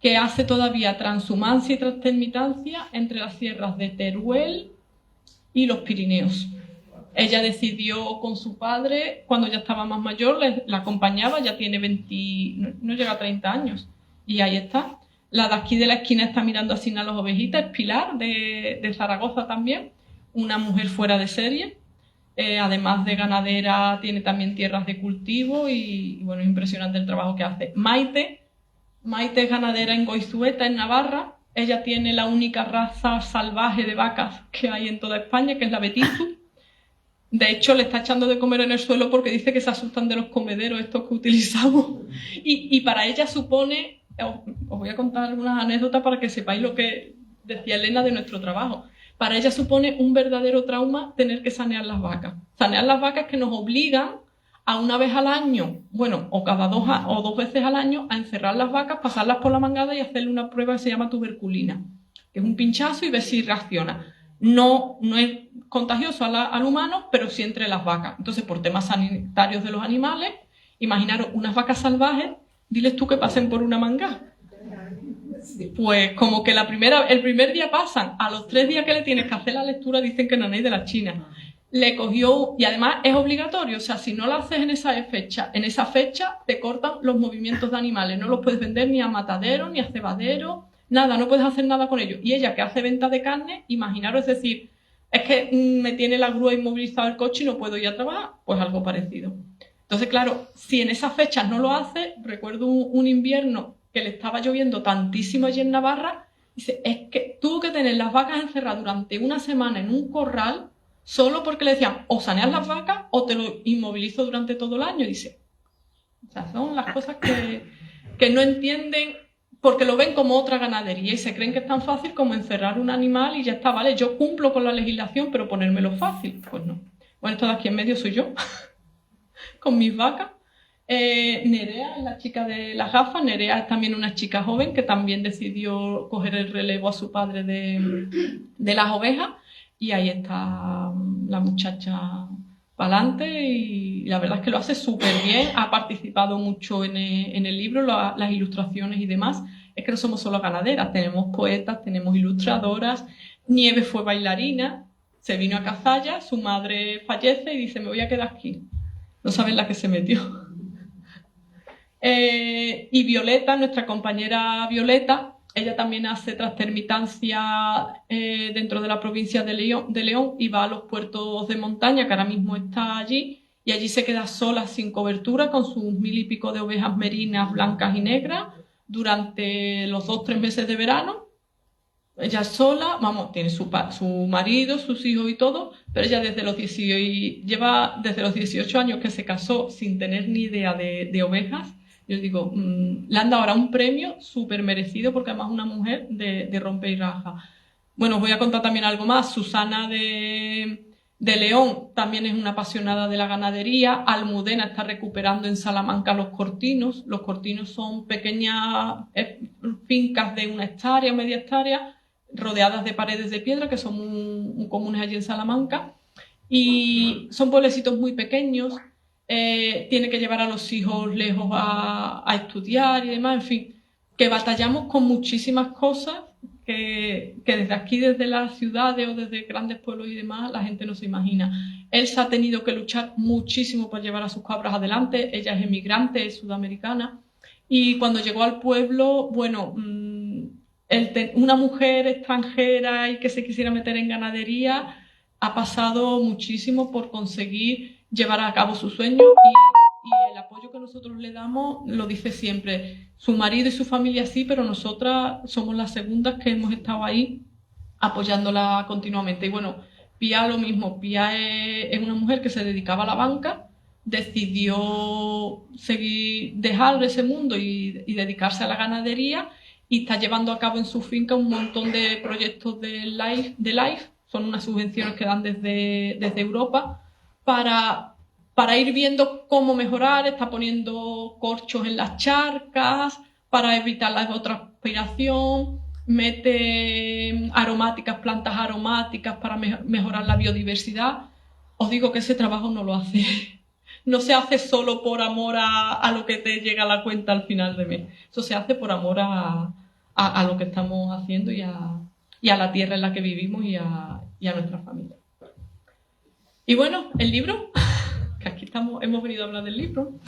que hace todavía transhumancia y transtermitancia entre las sierras de Teruel y los Pirineos. Ella decidió con su padre, cuando ya estaba más mayor, la acompañaba, ya tiene 20, no llega a 30 años. Y ahí está. La de aquí de la esquina está mirando así a las ovejitas, es Pilar, de Zaragoza también, una mujer fuera de serie. Además de ganadera, tiene también tierras de cultivo y bueno, es impresionante el trabajo que hace. Maite es ganadera en Goizueta, en Navarra. Ella tiene la única raza salvaje de vacas que hay en toda España, que es la Betizu. De hecho, le está echando de comer en el suelo porque dice que se asustan de los comederos estos que utilizamos. Y para ella supone, os voy a contar algunas anécdotas para que sepáis lo que decía Elena de nuestro trabajo. Para ella supone un verdadero trauma tener que sanear las vacas. Sanear las vacas que nos obligan a una vez al año, bueno, o cada dos veces al año, a encerrar las vacas, pasarlas por la mangada y hacerle una prueba que se llama tuberculina, que es un pinchazo y ver si reacciona. No es contagioso al humano, pero sí entre las vacas. Entonces, por temas sanitarios de los animales, imaginaros unas vacas salvajes, diles tú que pasen por una mangada. Pues como que el primer día pasan, a los 3 días que le tienes que hacer la lectura dicen que no es de la China. Le cogió, y además es obligatorio, o sea, si no lo haces en esa fecha te cortan los movimientos de animales, no los puedes vender ni a matadero, ni a cebadero, nada, no puedes hacer nada con ellos. Y ella que hace venta de carne, imaginaros, es decir, es que me tiene la grúa inmovilizado el coche y no puedo ir a trabajar, pues algo parecido. Entonces, claro, si en esas fechas no lo hace, recuerdo un invierno que le estaba lloviendo tantísimo allí en Navarra, dice, es que tuvo que tener las vacas encerradas durante una semana en un corral solo porque le decían, o saneas las vacas o te lo inmovilizo durante todo el año. Dice, o sea, son las cosas que no entienden porque lo ven como otra ganadería y se creen que es tan fácil como encerrar un animal y ya está, vale, yo cumplo con la legislación, pero ponérmelo fácil, pues no. Bueno, esto de aquí en medio soy yo, con mis vacas. Nerea, la chica de las gafas, Nerea es también una chica joven que también decidió coger el relevo a su padre de las ovejas. Y ahí está la muchacha para adelante y la verdad es que lo hace súper bien. Ha participado mucho en el libro, las ilustraciones y demás. Es que no somos solo ganaderas, tenemos poetas, tenemos ilustradoras. Nieve fue bailarina, se vino a Cazalla, su madre fallece y dice, me voy a quedar aquí. No saben la que se metió. Y Violeta, nuestra compañera Violeta, ella también hace transtermitancia dentro de la provincia de León y va a los puertos de montaña, que ahora mismo está allí, y allí se queda sola, sin cobertura, con sus 1000 y pico de ovejas merinas blancas y negras durante los 2-3 meses de verano. Ella sola, vamos, tiene su marido, sus hijos y todo, pero ella lleva desde los 18 años que se casó sin tener ni idea de ovejas. Yo digo, le han dado ahora un premio súper merecido porque además es una mujer de rompe y raja. Bueno, os voy a contar también algo más. Susana de León también es una apasionada de la ganadería. Almudena está recuperando en Salamanca los cortinos. Los cortinos son pequeñas fincas de 1 hectárea o media hectárea rodeadas de paredes de piedra que son muy comunes allí en Salamanca. Y son pueblecitos muy pequeños. Tiene que llevar a los hijos lejos a estudiar y demás, en fin, que batallamos con muchísimas cosas que desde aquí, desde las ciudades o desde grandes pueblos y demás, la gente no se imagina. Elsa ha tenido que luchar muchísimo para llevar a sus cabras adelante, ella es emigrante, es sudamericana, y cuando llegó al pueblo, bueno, una mujer extranjera y que se quisiera meter en ganadería ha pasado muchísimo por conseguir llevar a cabo su sueño y el apoyo que nosotros le damos lo dice siempre. Su marido y su familia sí, pero nosotras somos las segundas que hemos estado ahí apoyándola continuamente. Y bueno, Pía lo mismo. Pía es una mujer que se dedicaba a la banca, decidió dejar ese mundo y dedicarse a la ganadería y está llevando a cabo en su finca un montón de proyectos de LIFE. Son unas subvenciones que dan desde Europa para ir viendo cómo mejorar. Está poniendo corchos en las charcas para evitar la evapotranspiración, mete plantas aromáticas para mejorar la biodiversidad. Os digo que ese trabajo no lo hace, no se hace solo por amor a lo que te llega a la cuenta al final de mes. Eso se hace por amor a lo que estamos haciendo y a la tierra en la que vivimos y a nuestra familia. Y bueno, el libro, que aquí hemos venido a hablar del libro.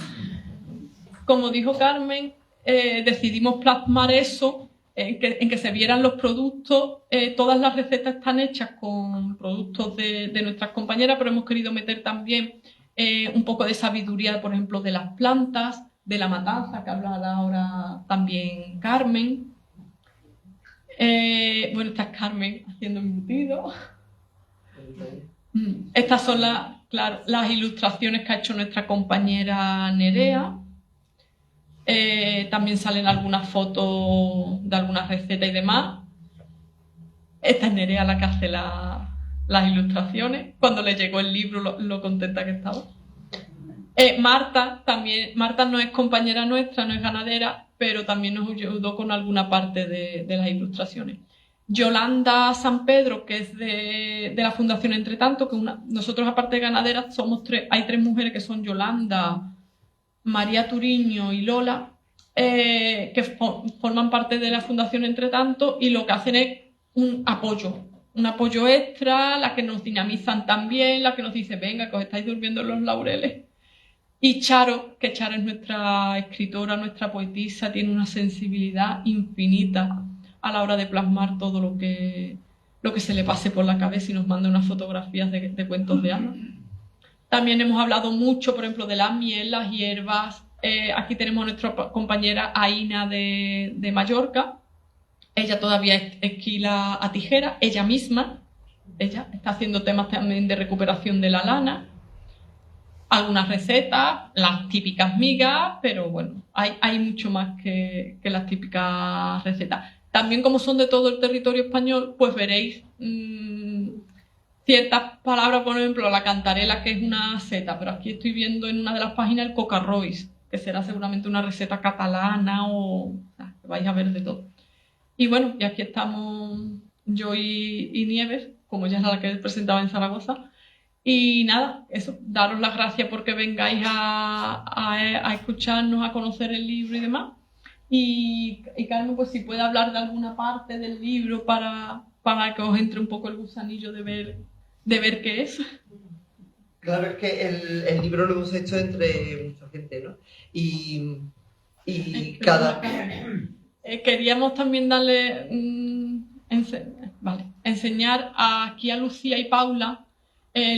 Como dijo Carmen, decidimos plasmar eso, en que se vieran los productos. Todas las recetas están hechas con productos de nuestras compañeras, pero hemos querido meter también un poco de sabiduría, por ejemplo, de las plantas, de la matanza, que habla ahora también Carmen. Bueno, esta es Carmen haciendo embutido. Estas son las ilustraciones que ha hecho nuestra compañera Nerea. También salen algunas fotos de algunas recetas y demás. Esta es Nerea la que hace las ilustraciones. Cuando le llegó el libro, lo contenta que estaba. Marta no es compañera nuestra, no es ganadera, pero también nos ayudó con alguna parte de las ilustraciones. Yolanda San Pedro, que es de la Fundación Entretanto, que nosotros aparte de ganaderas somos hay 3 mujeres que son Yolanda, María Turiño y Lola, que forman parte de la Fundación Entretanto, y lo que hacen es un apoyo extra, las que nos dinamizan también, las que nos dicen, venga, que os estáis durmiendo en los laureles. Y Charo, que Charo es nuestra escritora, nuestra poetisa, tiene una sensibilidad infinita a la hora de plasmar todo lo que se le pase por la cabeza, y nos manda unas fotografías de cuentos de hadas. También hemos hablado mucho, por ejemplo, de la miel, las hierbas. Aquí tenemos a nuestra compañera Aina de Mallorca. Ella todavía esquila a tijera, ella misma. Ella está haciendo temas también de recuperación de la lana. Algunas recetas, las típicas migas, pero bueno, hay mucho más que las típicas recetas. También, como son de todo el territorio español, pues veréis ciertas palabras, por ejemplo, la cantarela, que es una seta, pero aquí estoy viendo en una de las páginas el cocarrois, que será seguramente una receta catalana o sea, que vais a ver de todo. Y bueno, y aquí estamos yo y Nieves, como ya es la que presentaba en Zaragoza. Y nada, eso, daros las gracias porque vengáis a escucharnos, a conocer el libro y demás. Y Carmen, pues si puede hablar de alguna parte del libro para que os entre un poco el gusanillo de ver qué es. Claro, es que el libro lo hemos hecho entre mucha gente, ¿no? Y cada... Queríamos también darle... enseñar aquí a Lucía y Paula.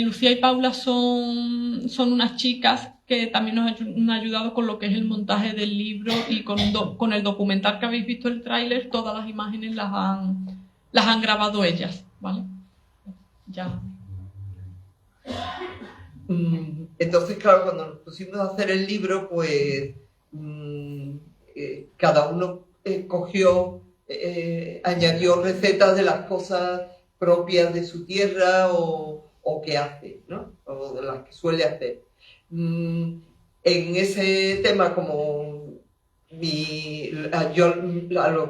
Lucía y Paula son unas chicas que también nos han ayudado con lo que es el montaje del libro, y con el documental que habéis visto el tráiler, todas las imágenes las han grabado ellas, ¿vale? Ya. Entonces, claro, cuando nos pusimos a hacer el libro, pues cada uno añadió recetas de las cosas propias de su tierra o que hace, ¿no? O de las que suele hacer. En ese tema, como lo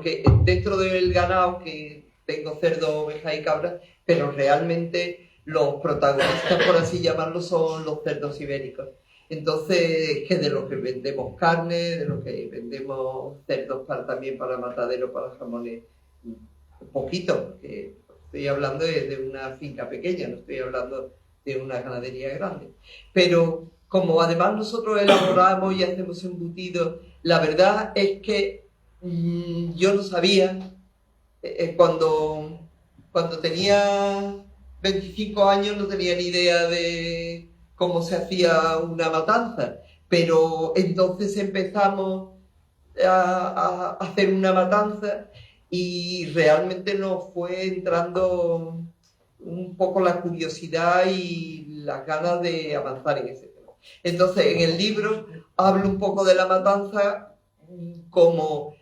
que dentro del ganado, que tengo cerdo, oveja y cabra, pero realmente los protagonistas, por así llamarlo, son los cerdos ibéricos. Entonces, que de lo que vendemos carne, de lo que vendemos cerdos también para matadero, para jamones, poquito, porque estoy hablando de una finca pequeña, no estoy hablando de una ganadería grande. Pero como además nosotros elaboramos y hacemos embutidos, la verdad es que yo no sabía, cuando tenía 25 años no tenía ni idea de cómo se hacía una matanza, pero entonces empezamos a hacer una matanza y realmente nos fue entrando un poco la curiosidad y las ganas de avanzar en ese tema. Entonces, en el libro hablo un poco de la matanza como,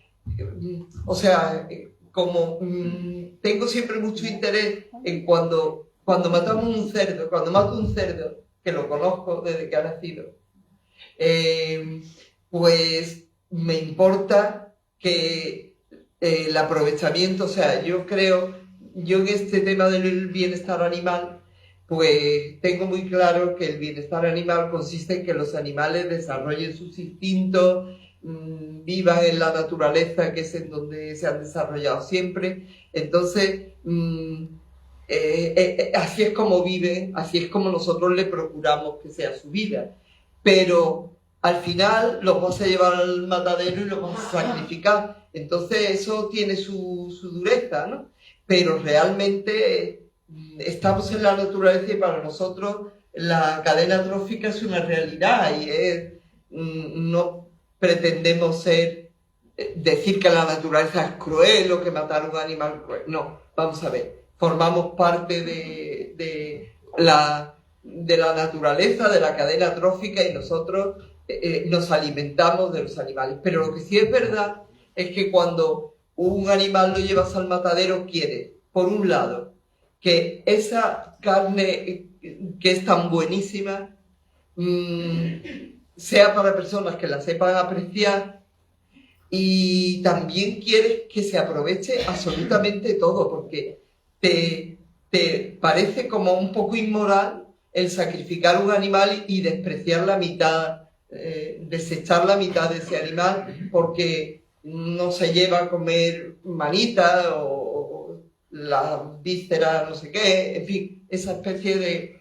tengo siempre mucho interés en cuando matamos un cerdo, cuando mato un cerdo, que lo conozco desde que ha nacido, pues me importa que el aprovechamiento, o sea, yo en este tema del bienestar animal, pues tengo muy claro que el bienestar animal consiste en que los animales desarrollen sus instintos, vivan en la naturaleza, que es en donde se han desarrollado siempre. Entonces, así es como viven, así es como nosotros le procuramos que sea su vida. Pero al final los vas a llevar al matadero y los vas a sacrificar. Entonces eso tiene su dureza, ¿no? Pero realmente estamos en la naturaleza y para nosotros la cadena trófica es una realidad y no pretendemos ser decir que la naturaleza es cruel o que matar a un animal es cruel. No, vamos a ver, formamos parte de la naturaleza, de la cadena trófica, y nosotros nos alimentamos de los animales. Pero lo que sí es verdad es que cuando un animal lo llevas al matadero, quiere, por un lado, que esa carne que es tan buenísima sea para personas que la sepan apreciar, y también quieres que se aproveche absolutamente todo, porque te parece como un poco inmoral el sacrificar un animal y despreciar la mitad, desechar la mitad de ese animal porque no se lleva a comer manita o la víscera no sé qué, en fin, esa especie de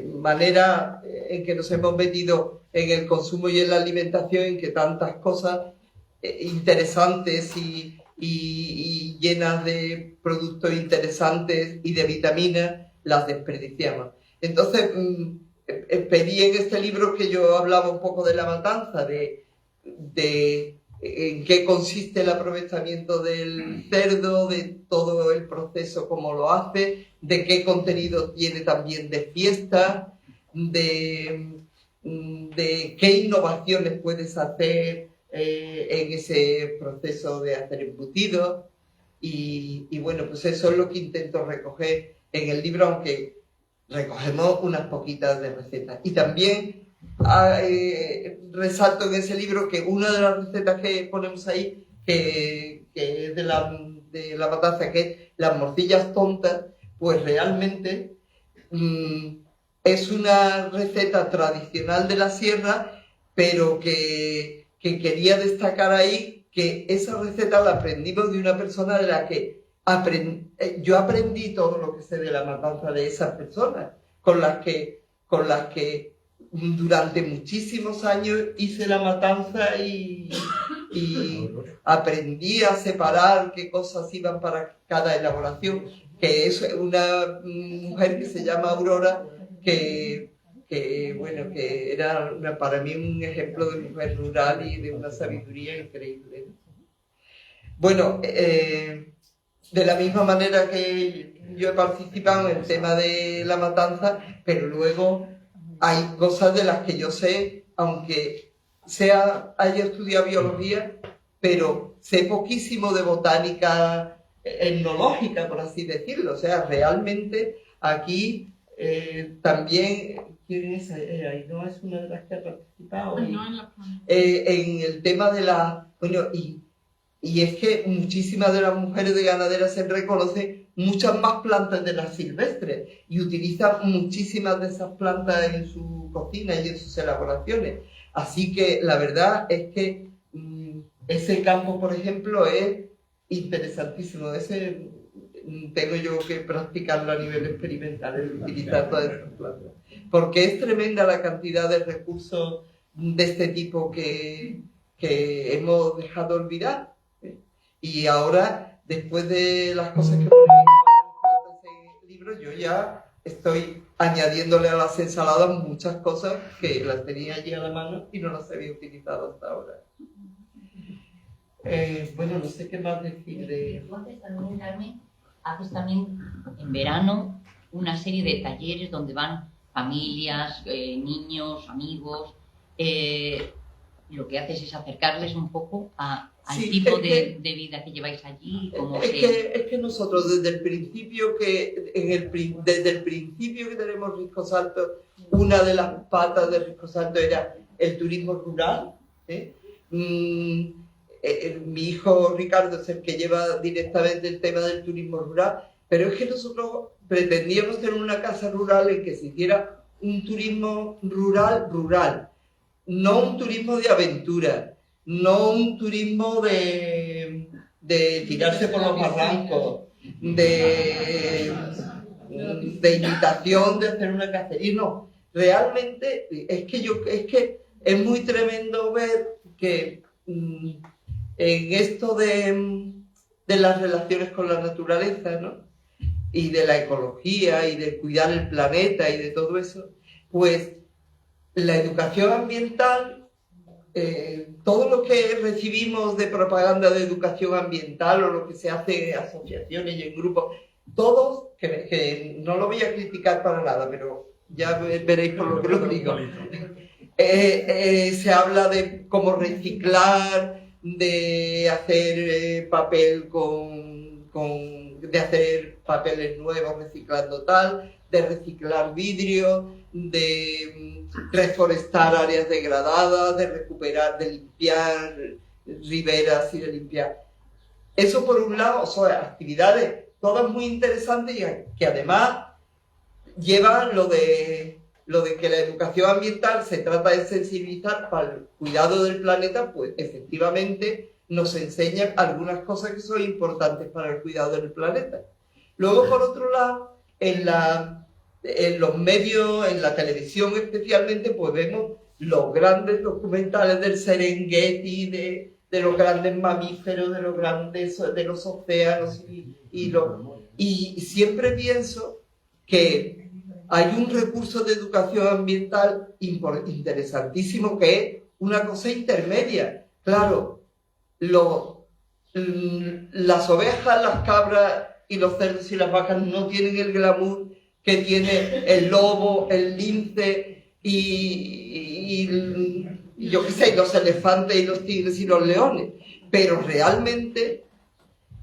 manera en que nos hemos metido en el consumo y en la alimentación, en que tantas cosas interesantes y llenas de productos interesantes y de vitaminas las desperdiciamos. Entonces pedí en este libro que yo hablaba un poco de la matanza, de en qué consiste el aprovechamiento del cerdo, de todo el proceso, cómo lo hace, de qué contenido tiene también de fiesta, de qué innovaciones puedes hacer en ese proceso de hacer embutidos. Y bueno, pues eso es lo que intento recoger en el libro, aunque recogemos unas poquitas de recetas. Y también resalto en ese libro que una de las recetas que ponemos ahí, que es de la matanza, que es las morcillas tontas, pues realmente es una receta tradicional de la sierra, pero que quería destacar ahí que esa receta la aprendimos de una persona de la que yo aprendí todo lo que sé de la matanza de esas personas, con las que durante muchísimos años hice la matanza y aprendí a separar qué cosas iban para cada elaboración, que es una mujer que se llama Aurora, que era para mí un ejemplo de mujer rural y de una sabiduría increíble. Bueno, de la misma manera que yo he participado en el tema de la matanza, pero luego hay cosas de las que yo sé, aunque haya estudiado biología, pero sé poquísimo de botánica etnológica, por así decirlo. O sea, realmente aquí también, ¿quién es? Ainhoa es una de las que ha participado. En el tema de la... Bueno, y es que muchísimas de las mujeres de ganaderas se reconocen muchas más plantas de las silvestres y utilizan muchísimas de esas plantas en su cocina y en sus elaboraciones. Así que la verdad es que ese campo, por ejemplo, es interesantísimo. Ese tengo yo que practicarlo a nivel experimental, el utilizar todas esas plantas. Porque es tremenda la cantidad de recursos de este tipo que hemos dejado olvidar. Y ahora, después de las cosas que ponemos en el libro, yo ya estoy añadiéndole a las ensaladas muchas cosas que las tenía allí a la mano y no las había utilizado hasta ahora. Bueno, no sé qué más decir de... Tú haces también, Carmen, en verano una serie de talleres donde van familias, niños, amigos. Lo que haces es acercarles un poco al tipo de vida que lleváis allí. Es que nosotros desde el principio que tenemos Riscosalto, una de las patas de Riscosalto era el turismo rural. Mi hijo Ricardo es el que lleva directamente el tema del turismo rural, pero es que nosotros pretendíamos tener una casa rural en que se hiciera un turismo rural. No un turismo de aventura, no un turismo de tirarse por los barrancos, de imitación de hacer una cacería, no. Realmente es que es muy tremendo ver que en esto de las relaciones con la naturaleza, ¿no? Y de la ecología y de cuidar el planeta y de todo eso, pues la educación ambiental todo lo que recibimos de propaganda de educación ambiental o lo que se hace en asociaciones y en grupos, todos, que no lo voy a criticar para nada, pero ya veréis por lo que lo digo, se habla de cómo reciclar, de hacer papel de hacer papeles nuevos reciclando tal, de reciclar vidrio, de reforestar áreas degradadas, de recuperar, de limpiar riberas y de limpiar. Eso por un lado, son actividades todas muy interesantes y que además llevan lo de que la educación ambiental se trata de sensibilizar para el cuidado del planeta, pues efectivamente nos enseñan algunas cosas que son importantes para el cuidado del planeta. Luego, por otro lado, en los medios, en la televisión especialmente, pues vemos los grandes documentales del Serengeti, de los grandes mamíferos, de los océanos, y siempre pienso que hay un recurso de educación ambiental interesantísimo que es una cosa intermedia. Claro, las ovejas, las cabras y los cerdos y las vacas no tienen el glamour que tiene el lobo, el lince y yo qué sé, los elefantes y los tigres y los leones, pero realmente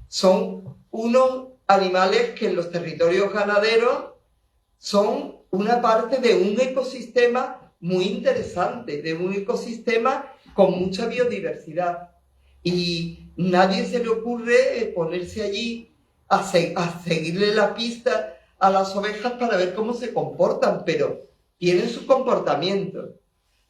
son unos animales que en los territorios ganaderos son una parte de un ecosistema muy interesante, de un ecosistema con mucha biodiversidad. Y nadie se le ocurre ponerse allí a seguirle la pista a las ovejas para ver cómo se comportan, pero tienen su comportamiento.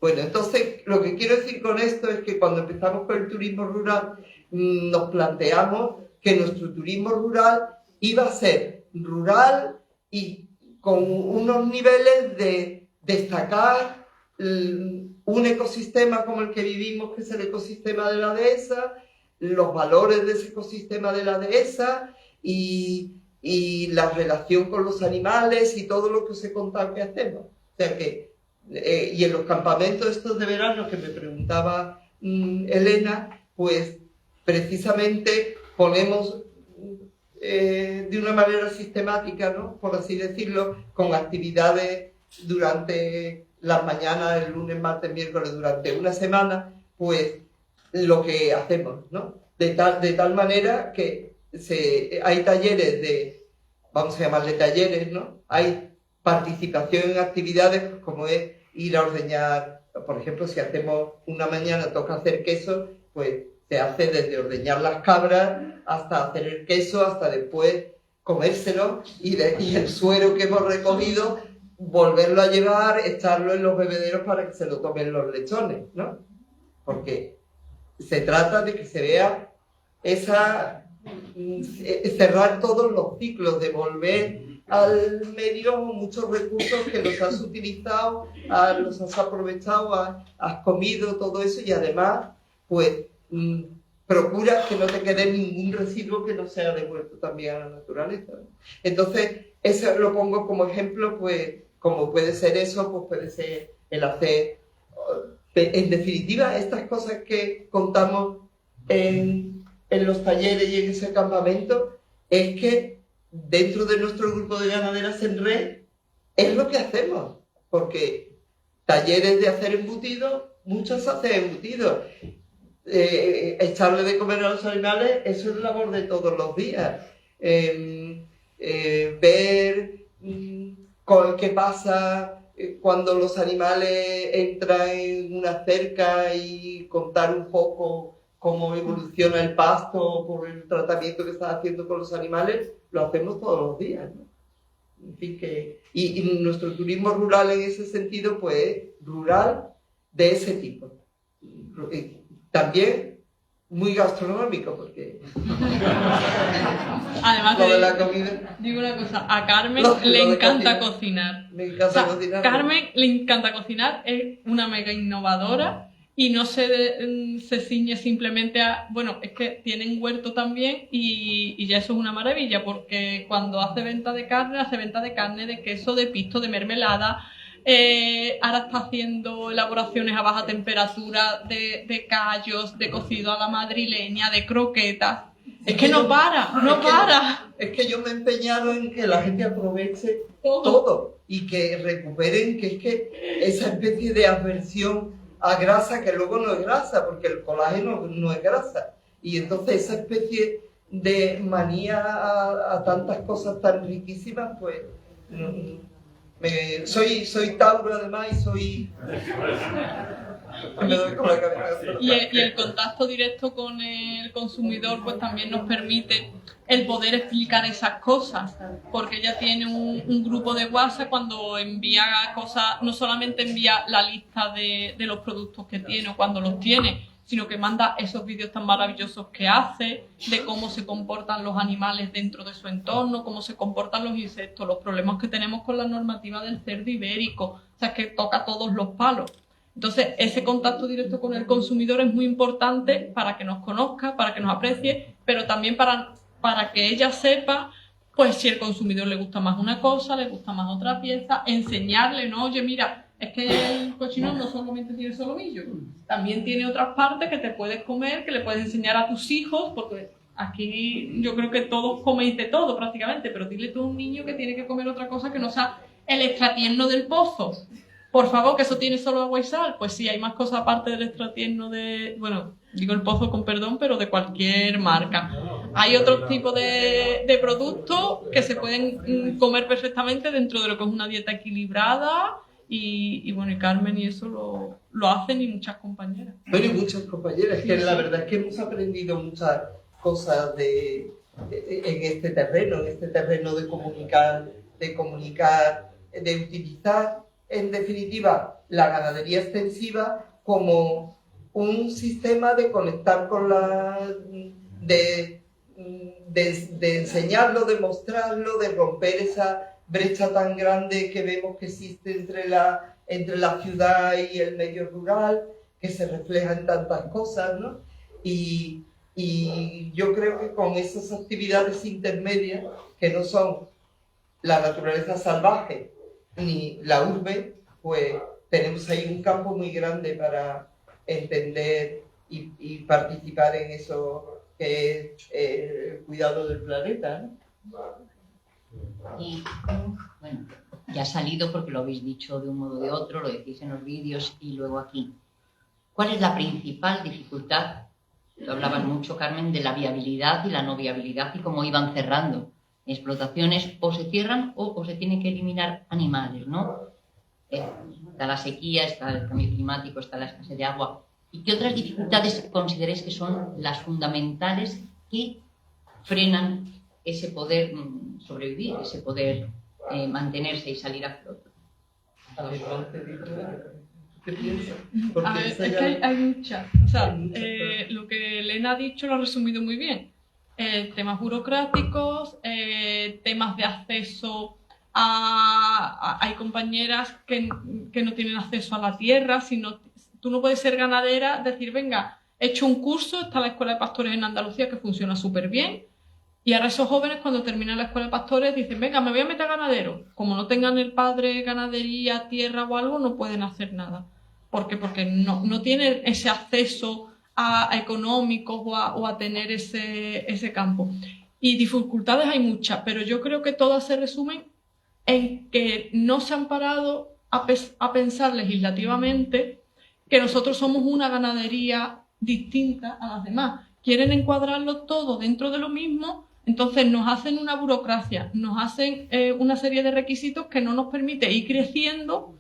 Bueno, entonces lo que quiero decir con esto es que cuando empezamos con el turismo rural nos planteamos que nuestro turismo rural iba a ser rural y con unos niveles de destacar un ecosistema como el que vivimos, que es el ecosistema de la dehesa, los valores de ese ecosistema de la dehesa y la relación con los animales y todo lo que os he contado que hacemos. O sea que, y en los campamentos estos de verano que me preguntaba Elena, pues precisamente ponemos de una manera sistemática, ¿no?, por así decirlo, con actividades durante las mañanas, el lunes, martes, miércoles, durante una semana, pues lo que hacemos, ¿no? De tal manera que hay talleres vamos a llamarle talleres, ¿no? Hay participación en actividades como es ir a ordeñar, por ejemplo, si hacemos una mañana toca hacer queso, pues se hace desde ordeñar las cabras hasta hacer el queso, hasta después comérselo y el suero que hemos recogido, volverlo a llevar, echarlo en los bebederos para que se lo tomen los lechones, ¿no? Porque se trata de que se vea cerrar todos los ciclos, devolver al medio muchos recursos que los has utilizado, los has aprovechado, has comido todo eso y además, pues, procura que no te quede ningún residuo que no sea devuelto también a la naturaleza, ¿no? Entonces, eso lo pongo como ejemplo, pues, como puede ser eso, pues puede ser el hacer, en definitiva, estas cosas que contamos en los talleres y en ese campamento, es que dentro de nuestro grupo de ganaderas en red, es lo que hacemos, porque talleres de hacer embutidos, muchos hacen embutidos. Echarle de comer a los animales, eso es labor de todos los días. Ver qué pasa cuando los animales entran en una cerca y contar un poco cómo evoluciona el pasto por el tratamiento que estás haciendo con los animales, lo hacemos todos los días, ¿no? En fin, y nuestro turismo rural en ese sentido, pues, rural de ese tipo. También muy gastronómico, porque además lo de la comida. Digo una cosa, a Carmen le encanta cocinar. Me encanta cocinar. Carmen le encanta cocinar, es una mega innovadora y no se ciñe simplemente a... Bueno, es que tienen huerto también y ya eso es una maravilla, porque cuando hace venta de carne, de queso, de pisto, de mermelada, ahora está haciendo elaboraciones a baja temperatura de callos, de cocido a la madrileña, de croquetas. Es que no para. Es que yo me he empeñado en que la gente aproveche todo y que recuperen, que es que esa especie de aversión a grasa, que luego no es grasa, porque el colágeno no es grasa. Y entonces esa especie de manía a tantas cosas tan riquísimas, pues soy Tauro además y soy... Me doy con la cabeza. Y el contacto directo con el consumidor pues también nos permite el poder explicar esas cosas, porque ella tiene un grupo de WhatsApp. Cuando envía cosas, no solamente envía la lista de los productos que tiene o cuando los tiene, sino que manda esos vídeos tan maravillosos que hace de cómo se comportan los animales dentro de su entorno, cómo se comportan los insectos, los problemas que tenemos con la normativa del cerdo ibérico, o sea, que toca todos los palos. Entonces, ese contacto directo con el consumidor es muy importante para que nos conozca, para que nos aprecie, pero también para que ella sepa, pues, si el consumidor le gusta más una cosa, le gusta más otra pieza, enseñarle, ¿no? Oye, mira, es que el cochino no solamente tiene solomillo, también tiene otras partes que te puedes comer, que le puedes enseñar a tus hijos, porque aquí yo creo que todos coméis de todo prácticamente, pero dile tú a un niño que tiene que comer otra cosa que no sea el extratierno del pozo. Por favor, que eso tiene solo agua y sal. Pues sí, hay más cosas aparte del extratierno bueno, digo el pozo con perdón, pero de cualquier marca. Hay otros tipos de productos que se pueden comer perfectamente dentro de lo que es una dieta equilibrada. Y bueno, y Carmen y eso lo hacen, y muchas compañeras. Bueno, y muchas compañeras, que la verdad es que hemos aprendido muchas cosas en este terreno de comunicar, de utilizar, en definitiva, la ganadería extensiva como un sistema de conectar con de enseñarlo, de mostrarlo, de romper esa brecha tan grande que vemos que existe entre la ciudad y el medio rural, que se refleja en tantas cosas, ¿no? Y yo creo que con esas actividades intermedias, que no son la naturaleza salvaje ni la urbe, pues tenemos ahí un campo muy grande para entender y participar en eso que es el cuidado del planeta, ¿no? Y bueno, ya ha salido porque lo habéis dicho de un modo o de otro, lo decís en los vídeos y luego aquí. ¿Cuál es la principal dificultad? Tú hablabas mucho, Carmen, de la viabilidad y la no viabilidad y cómo iban cerrando explotaciones, o se cierran o se tienen que eliminar animales, ¿no? Está la sequía, está el cambio climático, está la escasez de agua. ¿Y qué otras dificultades consideráis que son las fundamentales que frenan ese poder sobrevivir, ese poder mantenerse y salir a flote? ¿Qué piensas? A ver, es que hay muchas. O sea, lo que Elena ha dicho lo ha resumido muy bien. Temas burocráticos, temas de acceso hay compañeras que no tienen acceso a la tierra. Tú no puedes ser ganadera, decir, venga, he hecho un curso, está la Escuela de Pastores en Andalucía que funciona súper bien, y ahora esos jóvenes cuando terminan la Escuela de Pastores dicen, venga, me voy a meter a ganadero. Como no tengan el padre ganadería, tierra o algo, no pueden hacer nada. ¿Por qué? Porque no tienen ese acceso a económicos o a tener ese campo. Y dificultades hay muchas, pero yo creo que todas se resumen en que no se han parado a pensar legislativamente que nosotros somos una ganadería distinta a las demás. Quieren encuadrarlo todo dentro de lo mismo, entonces nos hacen una burocracia, nos hacen una serie de requisitos que no nos permite ir creciendo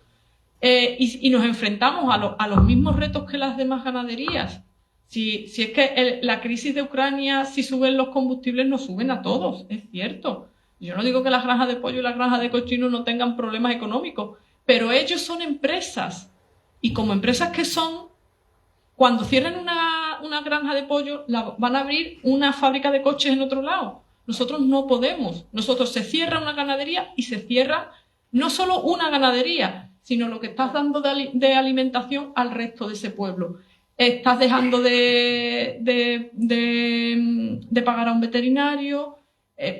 y nos enfrentamos a los mismos retos que las demás ganaderías. Si es que la crisis de Ucrania, si suben los combustibles, nos suben a todos, es cierto. Yo no digo que las granjas de pollo y las granjas de cochino no tengan problemas económicos, pero ellos son empresas, y como empresas que son, cuando cierren una granja de pollo, van a abrir una fábrica de coches en otro lado. Nosotros no podemos. Nosotros se cierra una ganadería y se cierra no solo una ganadería, sino lo que estás dando de alimentación al resto de ese pueblo. Estás dejando de pagar a un veterinario,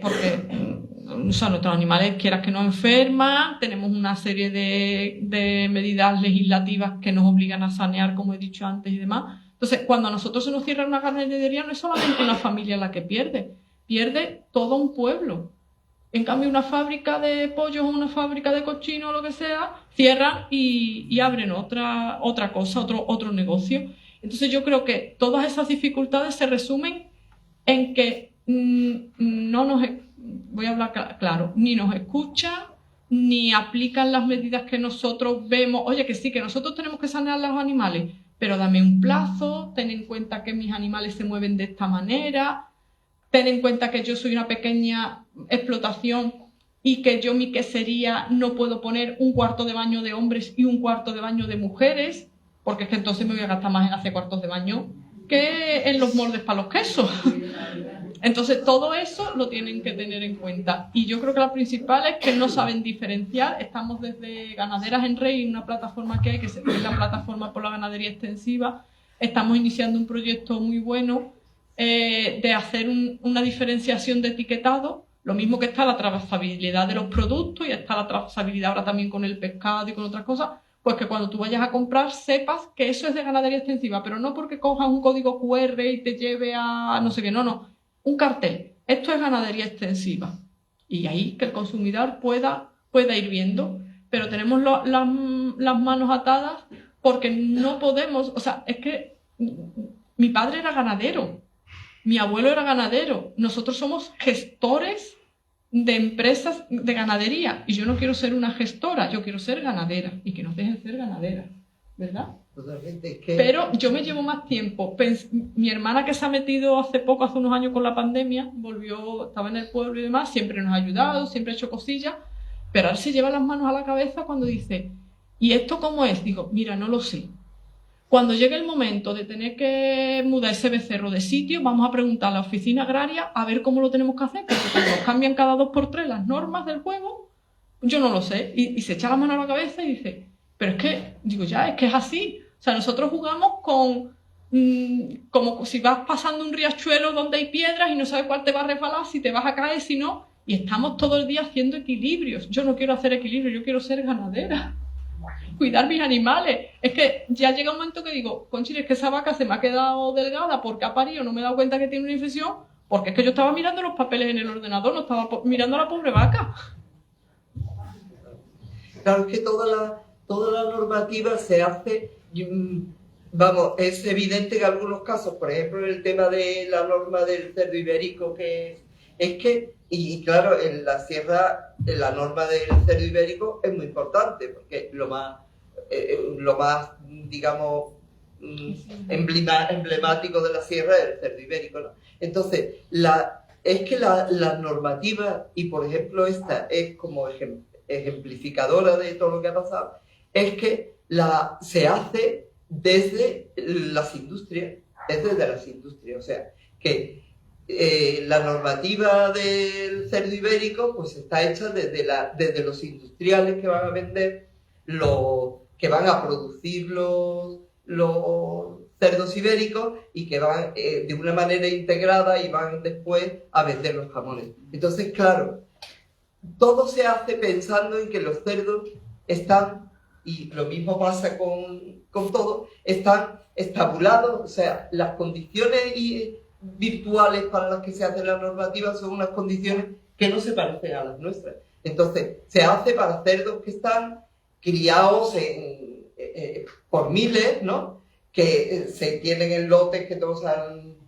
porque o sea, nuestros animales, quieras que no, enferman, tenemos una serie de medidas legislativas que nos obligan a sanear, como he dicho antes y demás. Entonces, cuando a nosotros se nos cierra una ganadería, no es solamente una familia la que pierde todo un pueblo. En cambio, una fábrica de pollos o una fábrica de cochinos o lo que sea, cierran y abren otra cosa, otro negocio. Entonces, yo creo que todas esas dificultades se resumen en que no nos, voy a hablar claro, ni nos escuchan, ni aplican las medidas que nosotros vemos. Oye, que sí, que nosotros tenemos que sanear a los animales, pero dame un plazo, ten en cuenta que mis animales se mueven de esta manera, ten en cuenta que yo soy una pequeña explotación y que yo mi quesería no puedo poner un cuarto de baño de hombres y un cuarto de baño de mujeres, porque es que entonces me voy a gastar más en hacer cuartos de baño que en los moldes para los quesos. Entonces todo eso lo tienen que tener en cuenta. Y yo creo que la principal es que no saben diferenciar. Estamos desde Ganaderas en Rey, una plataforma que hay, que es la plataforma por la ganadería extensiva. Estamos iniciando un proyecto muy bueno de hacer una diferenciación de etiquetado. Lo mismo que está la trazabilidad de los productos y está la trazabilidad ahora también con el pescado y con otras cosas, pues que cuando tú vayas a comprar sepas que eso es de ganadería extensiva, pero no porque cojas un código QR y te lleve a no sé qué, no, un cartel, esto es ganadería extensiva, y ahí que el consumidor pueda ir viendo, pero tenemos las manos atadas porque no podemos, o sea, es que mi padre era ganadero, mi abuelo era ganadero, nosotros somos gestores de empresas de ganadería y yo no quiero ser una gestora, yo quiero ser ganadera y que nos dejen ser ganaderas, ¿verdad? Totalmente. Pero yo me llevo más tiempo. Mi hermana, que se ha metido hace unos años con la pandemia, volvió, estaba en el pueblo y demás, siempre nos ha ayudado, siempre ha hecho cosillas, pero ahora se lleva las manos a la cabeza cuando dice, ¿y esto cómo es? Digo, mira, no lo sé. Cuando llegue el momento de tener que mudar ese becerro de sitio, vamos a preguntar a la oficina agraria a ver cómo lo tenemos que hacer, porque cuando nos cambian cada 2x3 las normas del juego, yo no lo sé. Y se echa la mano a la cabeza y dice, pero es que, digo, ya, es que es así. O sea, nosotros jugamos con como si vas pasando un riachuelo donde hay piedras y no sabes cuál te va a resbalar, si te vas a caer, si no, y estamos todo el día haciendo equilibrios. Yo no quiero hacer equilibrio, yo quiero ser ganadera. Cuidar mis animales. Es que ya llega un momento que digo, Conchile, es que esa vaca se me ha quedado delgada porque ha parido, no me he dado cuenta que tiene una infección, porque es que yo estaba mirando los papeles en el ordenador, no estaba mirando a la pobre vaca. Claro, es que toda la normativa se hace, vamos, es evidente que en algunos casos, por ejemplo, el tema de la norma del cerdo ibérico, y claro, en la sierra la norma del cerdo ibérico es muy importante, porque lo más digamos, emblemático de la sierra es el cerdo ibérico, ¿no? Entonces, es que la normativa, y por ejemplo esta es como ejemplificadora de todo lo que ha pasado, es que se hace desde las industrias, o sea, que la normativa del cerdo ibérico pues está hecha desde los industriales que van a vender, que van a producir los cerdos ibéricos y que van de una manera integrada y van después a vender los jamones. Entonces, claro, todo se hace pensando en que los cerdos están, y lo mismo pasa con todo, están estabulados, o sea, las condiciones virtuales para las que se hace la normativa son unas condiciones que no se parecen a las nuestras. Entonces, se hace para cerdos que están criados por miles, ¿no? Que se tienen en lotes que todos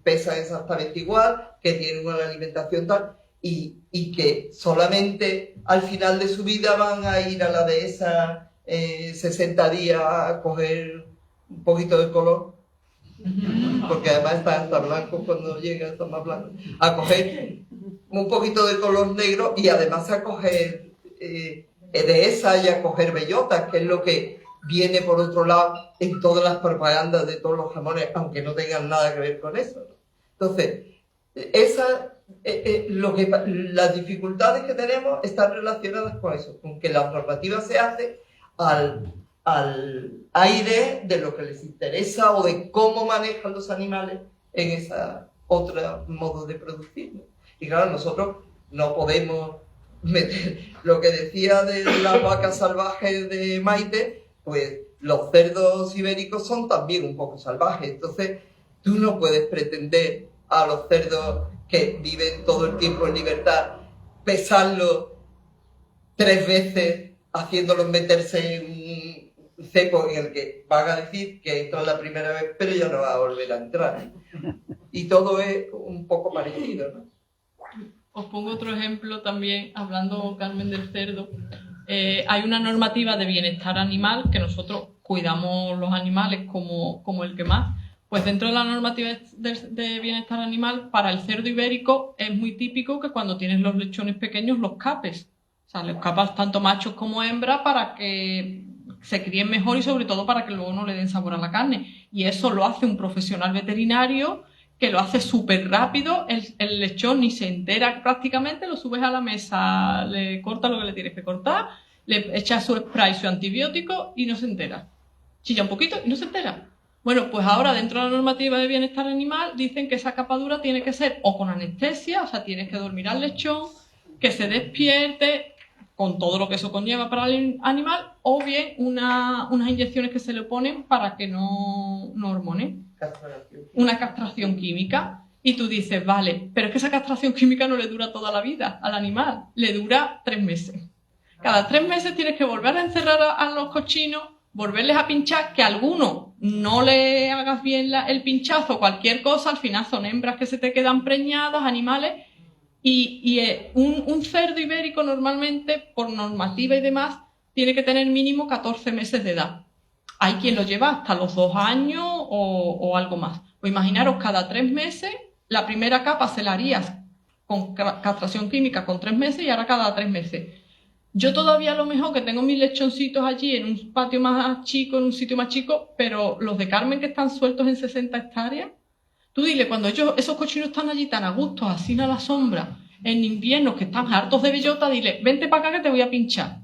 pesan exactamente igual, que tienen una alimentación tal, y que solamente al final de su vida van a ir a la dehesa 60 días a coger un poquito de color, porque además están hasta blancos cuando llegan, están más blancos, a coger un poquito de color negro y además a coger dehesa y a coger bellotas, que es lo que viene por otro lado en todas las propagandas de todos los jamones, aunque no tengan nada que ver con eso, ¿no? Entonces, las dificultades que tenemos están relacionadas con eso, con que la normativa se hace al aire de lo que les interesa o de cómo manejan los animales en esa otra modo de producir, ¿no? Y claro, nosotros no podemos lo que decía de las vacas salvajes de Maite, pues los cerdos ibéricos son también un poco salvajes. Entonces, tú no puedes pretender a los cerdos que viven todo el tiempo en libertad pesarlos 3 veces, haciéndolos meterse en un cepo en el que van a decir que esto es la primera vez, pero ya no va a volver a entrar. Y todo es un poco parecido, ¿no? Os pongo otro ejemplo también, hablando, Carmen, del cerdo. Hay una normativa de bienestar animal, que nosotros cuidamos los animales como el que más. Pues dentro de la normativa de bienestar animal, para el cerdo ibérico es muy típico que cuando tienes los lechones pequeños los capes. O sea, los capas tanto machos como hembras para que se críen mejor y sobre todo para que luego no le den sabor a la carne. Y eso lo hace un profesional veterinario que lo hace súper rápido, el lechón ni se entera prácticamente, lo subes a la mesa, le cortas lo que le tienes que cortar, le echas su spray, su antibiótico y no se entera. Chilla un poquito y no se entera. Bueno, pues ahora dentro de la normativa de bienestar animal dicen que esa capadura tiene que ser o con anestesia, o sea, tienes que dormir al lechón, que se despierte, con todo lo que eso conlleva para el animal, o bien unas inyecciones que se le ponen para que no hormone. Una castración química. Y tú dices, vale, pero es que esa castración química no le dura toda la vida al animal, le dura 3 meses. Cada 3 meses tienes que volver a encerrar a los cochinos, volverles a pinchar, que a alguno no le hagas bien el pinchazo, cualquier cosa, al final son hembras que se te quedan preñadas, animales, y un cerdo ibérico normalmente, por normativa y demás, tiene que tener mínimo 14 meses de edad. Hay quien lo lleva hasta los 2 años o algo más. Pues imaginaros, cada 3 meses, la primera capa se la harías con castración química con 3 meses y ahora cada 3 meses. Yo todavía a lo mejor que tengo mis lechoncitos allí en un patio más chico, en un sitio más chico, pero los de Carmen que están sueltos en 60 hectáreas, tú dile, cuando esos cochinos están allí tan a gusto, así a la sombra, en invierno que están hartos de bellota, dile, vente para acá que te voy a pinchar,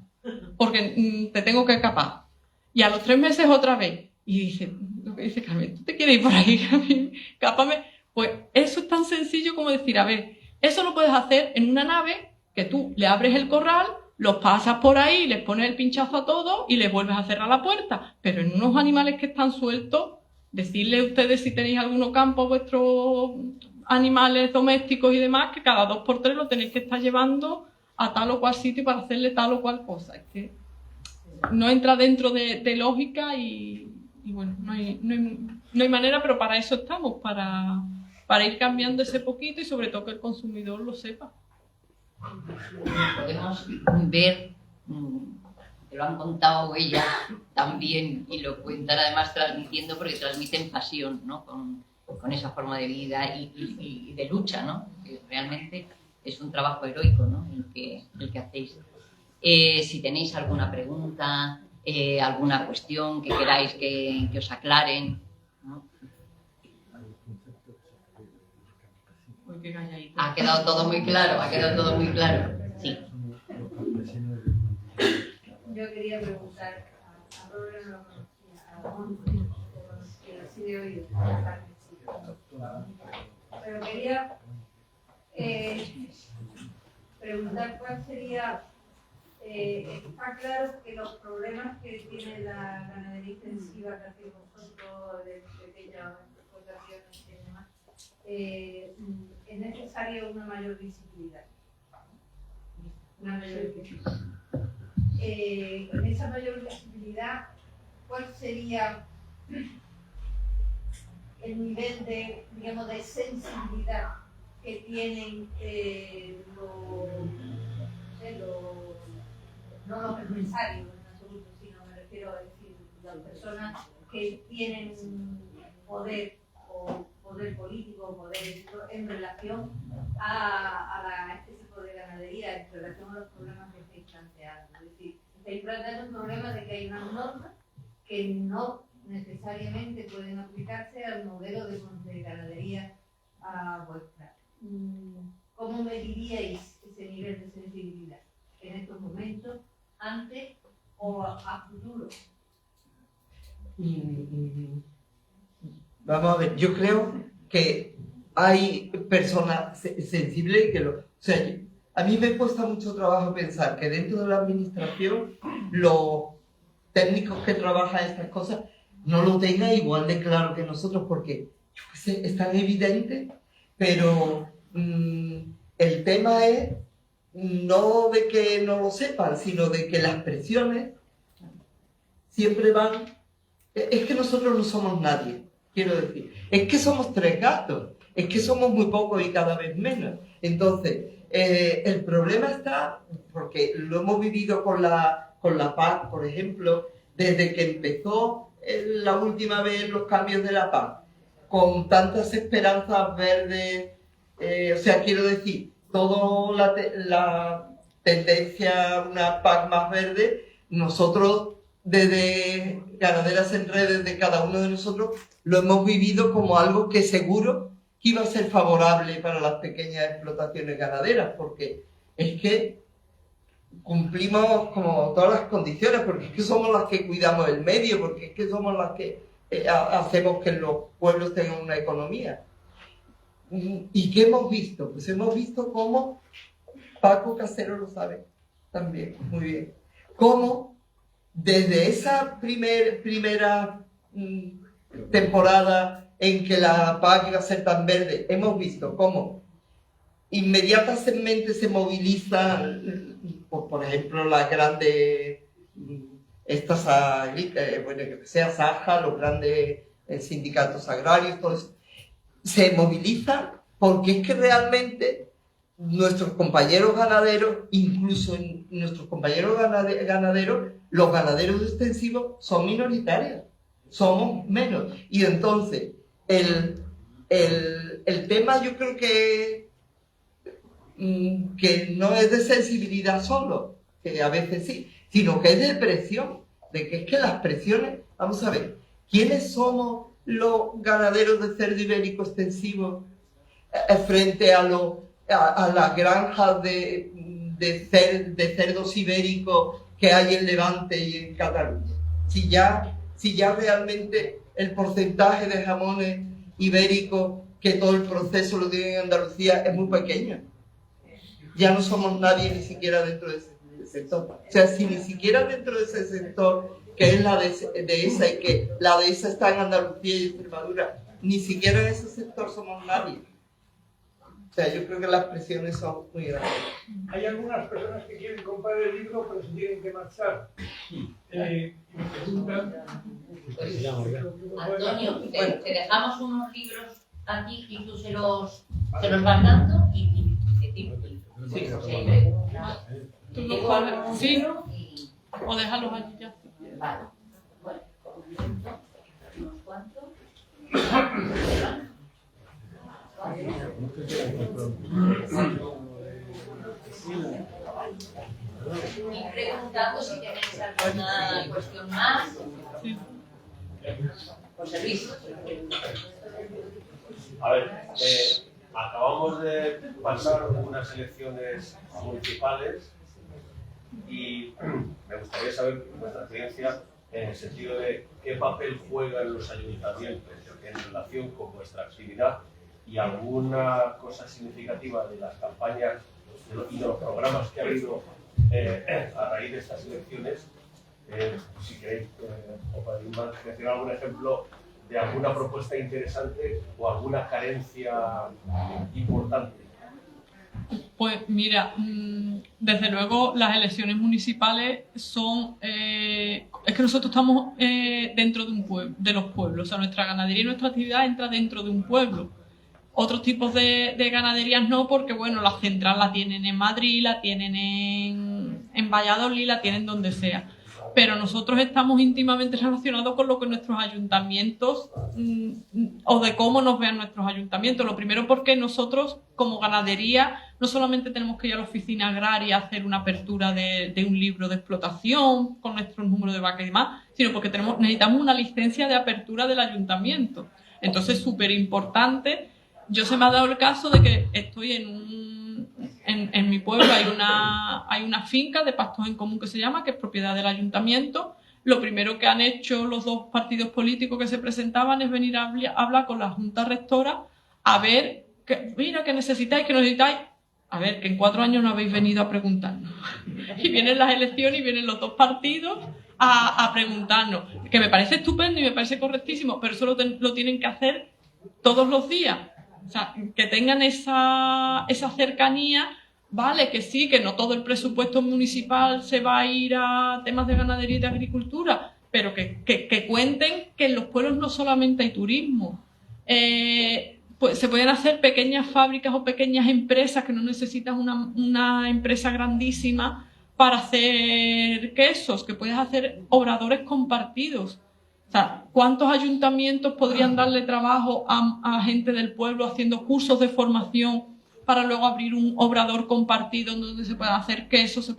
porque te tengo que capar. Y a los 3 meses otra vez. Y dice, lo que dice Carmen, ¿tú te quieres ir por ahí? Cápame. Pues eso es tan sencillo como decir, a ver, eso lo puedes hacer en una nave que tú le abres el corral, los pasas por ahí, les pones el pinchazo a todos y les vuelves a cerrar la puerta. Pero en unos animales que están sueltos, decirle a ustedes si tenéis alguno campo, vuestros animales domésticos y demás, que cada 2 por 3 lo tenéis que estar llevando a tal o cual sitio para hacerle tal o cual cosa. Es que no entra dentro de lógica y bueno, no hay manera, pero para eso estamos, para ir cambiando ese poquito y sobre todo que el consumidor lo sepa. Podemos ver, que lo han contado ellas también y lo cuentan además transmitiendo, porque transmiten pasión, ¿no? con esa forma de vida y de lucha, ¿no? Que realmente es un trabajo heroico, ¿no? el que hacéis. Si tenéis alguna pregunta, alguna cuestión que queráis que os aclaren, ¿no? Ha quedado todo muy claro, Sí. Yo quería preguntar a Robert, no lo conocía, a Monte, que sí de oído, pero quería preguntar cuál sería. Está claro que los problemas que tiene la ganadería intensiva que hacéis vosotros, de pequeñas explotaciones y demás, es necesario una mayor visibilidad. Con esa mayor visibilidad, ¿cuál sería el nivel de, digamos, de sensibilidad que tienen no los empresarios en absoluto, sino me refiero a decir las personas que tienen poder o poder político o poder en relación a este tipo de ganadería, en relación a los problemas que estáis planteando? Es decir, estáis planteando un problema de que hay unas normas que no necesariamente pueden aplicarse al modelo de ganadería vuestra. ¿Cómo mediríais ese nivel de sensibilidad en estos momentos, antes o a futuro? Vamos a ver, yo creo que hay personas sensibles que o sea, a mí me cuesta mucho trabajo pensar que dentro de la administración los técnicos que trabajan estas cosas no lo tengan igual de claro que nosotros, porque yo qué sé, es tan evidente, pero el tema es no de que no lo sepan, sino de que las presiones siempre van... Es que nosotros no somos nadie, quiero decir. Es que somos 3 gatos, es que somos muy pocos y cada vez menos. Entonces, el problema está, porque lo hemos vivido con la PAC, por ejemplo, desde que empezó la última vez los cambios de la PAC, con tantas esperanzas verdes, o sea, quiero decir, toda la tendencia a una PAC más verde, nosotros desde Ganaderas en Red, desde cada uno de nosotros, lo hemos vivido como algo que seguro que iba a ser favorable para las pequeñas explotaciones ganaderas, porque es que cumplimos como todas las condiciones, porque es que somos las que cuidamos el medio, porque es que somos las que hacemos que los pueblos tengan una economía. ¿Y qué hemos visto? Pues hemos visto cómo, Paco Casero lo sabe también muy bien, cómo desde esa primera temporada en que la PAC iba a ser tan verde, hemos visto cómo inmediatamente se movilizan, por ejemplo, las grandes, estas, bueno, que sea Saja, los grandes sindicatos agrarios, todo eso, se movilizan porque es que realmente nuestros compañeros ganaderos, incluso nuestros compañeros ganaderos, los ganaderos extensivos son minoritarios, somos menos. Y entonces, el tema yo creo que no es de sensibilidad solo, que a veces sí, sino que es de presión, de que es que las presiones, vamos a ver, ¿quiénes somos los ganaderos de cerdo ibérico extensivo frente a las granjas de cerdos ibéricos que hay en Levante y en Cataluña? Si ya realmente el porcentaje de jamones ibéricos que todo el proceso lo tiene en Andalucía es muy pequeño. Ya no somos nadie ni siquiera dentro de ese sector. O sea, si ni siquiera dentro de ese sector, que es la dehesa, y que la dehesa está en Andalucía y Extremadura, ni siquiera en ese sector somos nadie. O sea, yo creo que las presiones son muy grandes. Hay algunas personas que quieren comprar el libro, pero se tienen que marchar. Me preguntan... Antonio, te dejamos unos libros aquí y tú se los vas dando y Sí. Tú los coges, sí, o déjalos allí ya. Vale. Bueno, unos cuantos. Y preguntando si tenéis alguna cuestión más. Sí. José Luis. A ver, acabamos de pasar unas elecciones municipales y me gustaría saber vuestra experiencia en el sentido de qué papel juegan los ayuntamientos en relación con vuestra actividad y alguna cosa significativa de las campañas y de los programas que ha habido a raíz de estas elecciones. Si queréis, o podéis mencionar algún ejemplo de alguna propuesta interesante o alguna carencia importante. Pues mira, desde luego las elecciones municipales son... es que nosotros estamos dentro de un pueblo, de los pueblos, o sea, nuestra ganadería y nuestra actividad entra dentro de un pueblo. Otros tipos de ganaderías no, porque bueno, la central la tienen en Madrid, la tienen en Valladolid, la tienen donde sea. Pero nosotros estamos íntimamente relacionados con lo que nuestros ayuntamientos o de cómo nos vean nuestros ayuntamientos. Lo primero porque nosotros como ganadería no solamente tenemos que ir a la oficina agraria a hacer una apertura de un libro de explotación con nuestro número de vaca y demás, sino porque necesitamos una licencia de apertura del ayuntamiento. Entonces es súper importante. Yo se me ha dado el caso de que estoy en mi pueblo hay una finca de pastos en común que se llama, que es propiedad del ayuntamiento. Lo primero que han hecho los dos partidos políticos que se presentaban es venir a hablar con la Junta Rectora a ver, mira, que necesitáis, A ver, que en 4 años no habéis venido a preguntarnos. Y vienen las elecciones y vienen los dos partidos a preguntarnos. Que me parece estupendo y me parece correctísimo, pero eso lo tienen que hacer todos los días. O sea, que tengan esa cercanía. Vale, que sí, que no todo el presupuesto municipal se va a ir a temas de ganadería y de agricultura, pero que cuenten que en los pueblos no solamente hay turismo. Pues se pueden hacer pequeñas fábricas o pequeñas empresas, que no necesitas una empresa grandísima para hacer quesos, que puedes hacer obradores compartidos. O sea, ¿cuántos ayuntamientos podrían darle trabajo a gente del pueblo haciendo cursos de formación para luego abrir un obrador compartido donde se pueda hacer quesos,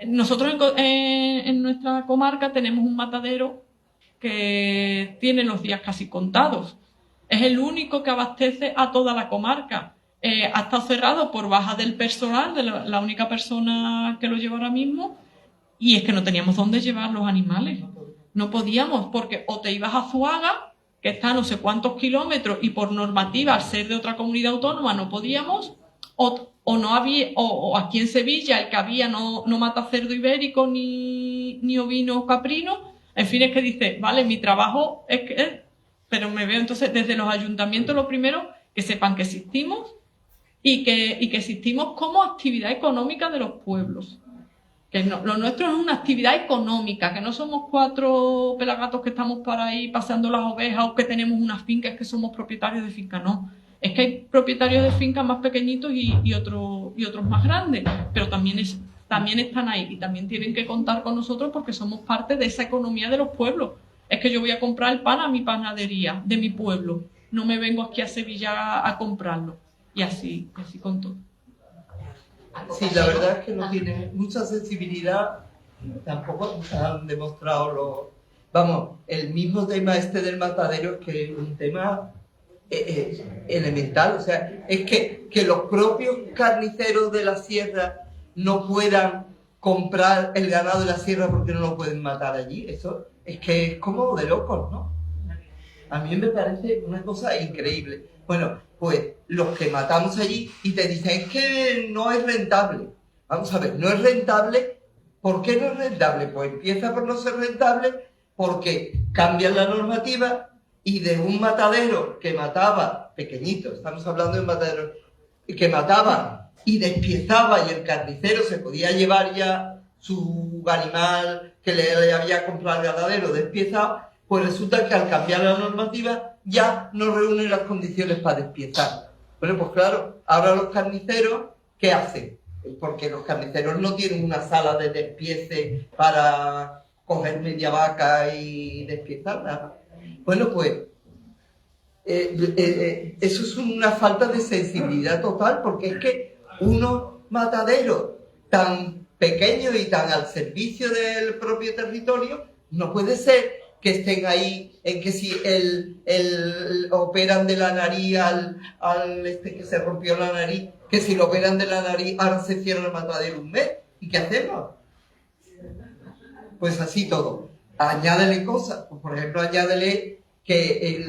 Nosotros en nuestra comarca tenemos un matadero que tiene los días casi contados. Es el único que abastece a toda la comarca. Ha estado cerrado por baja del personal, de la única persona que lo lleva ahora mismo, y es que no teníamos dónde llevar los animales. No podíamos, porque o te ibas a Zuaga, que está a no sé cuántos kilómetros, y por normativa, al ser de otra comunidad autónoma, no podíamos, o no había, o aquí en Sevilla el que había no mata cerdo ibérico ni ovino caprino. En fin, es que dice, vale, mi trabajo es que... Pero me veo entonces desde los ayuntamientos, lo primero, que sepan que existimos y que existimos como actividad económica de los pueblos. Que lo nuestro es una actividad económica, que no somos 4 pelagatos que estamos por ahí paseando las ovejas o que tenemos unas fincas, que somos propietarios de fincas, no. Es que hay propietarios de fincas más pequeñitos y otros más grandes, pero también están ahí y también tienen que contar con nosotros porque somos parte de esa economía de los pueblos. Es que yo voy a comprar el pan a mi panadería de mi pueblo, no me vengo aquí a Sevilla a comprarlo. Y así con todo. Sí, la verdad es que no tienen mucha sensibilidad, tampoco han demostrado el mismo tema este del matadero, que es un tema elemental. O sea, es que los propios carniceros de la sierra no puedan comprar el ganado de la sierra porque no lo pueden matar allí. Eso es que es como de locos, ¿no? A mí me parece una cosa increíble. Bueno, pues los que matamos allí y te dicen, es que no es rentable. Vamos a ver, no es rentable. ¿Por qué no es rentable? Pues empieza por no ser rentable porque cambian la normativa y de un matadero que mataba, pequeñito, estamos hablando de un matadero que mataba y despiezaba y el carnicero se podía llevar ya su animal que le había comprado al ganadero despiezado, pues resulta que al cambiar la normativa ya no reúnen las condiciones para despiezar. Bueno, pues claro, ahora los carniceros, ¿qué hacen? Porque los carniceros no tienen una sala de despiece para coger media vaca y despiezarla. Bueno, pues eso es una falta de sensibilidad total, porque es que unos mataderos tan pequeños y tan al servicio del propio territorio, no puede ser que estén ahí en que si operan de la nariz al que se rompió la nariz, que si lo operan de la nariz ahora se cierra el matadero un mes. ¿Y qué hacemos? Pues así todo. Añádele cosas, por ejemplo, añádele que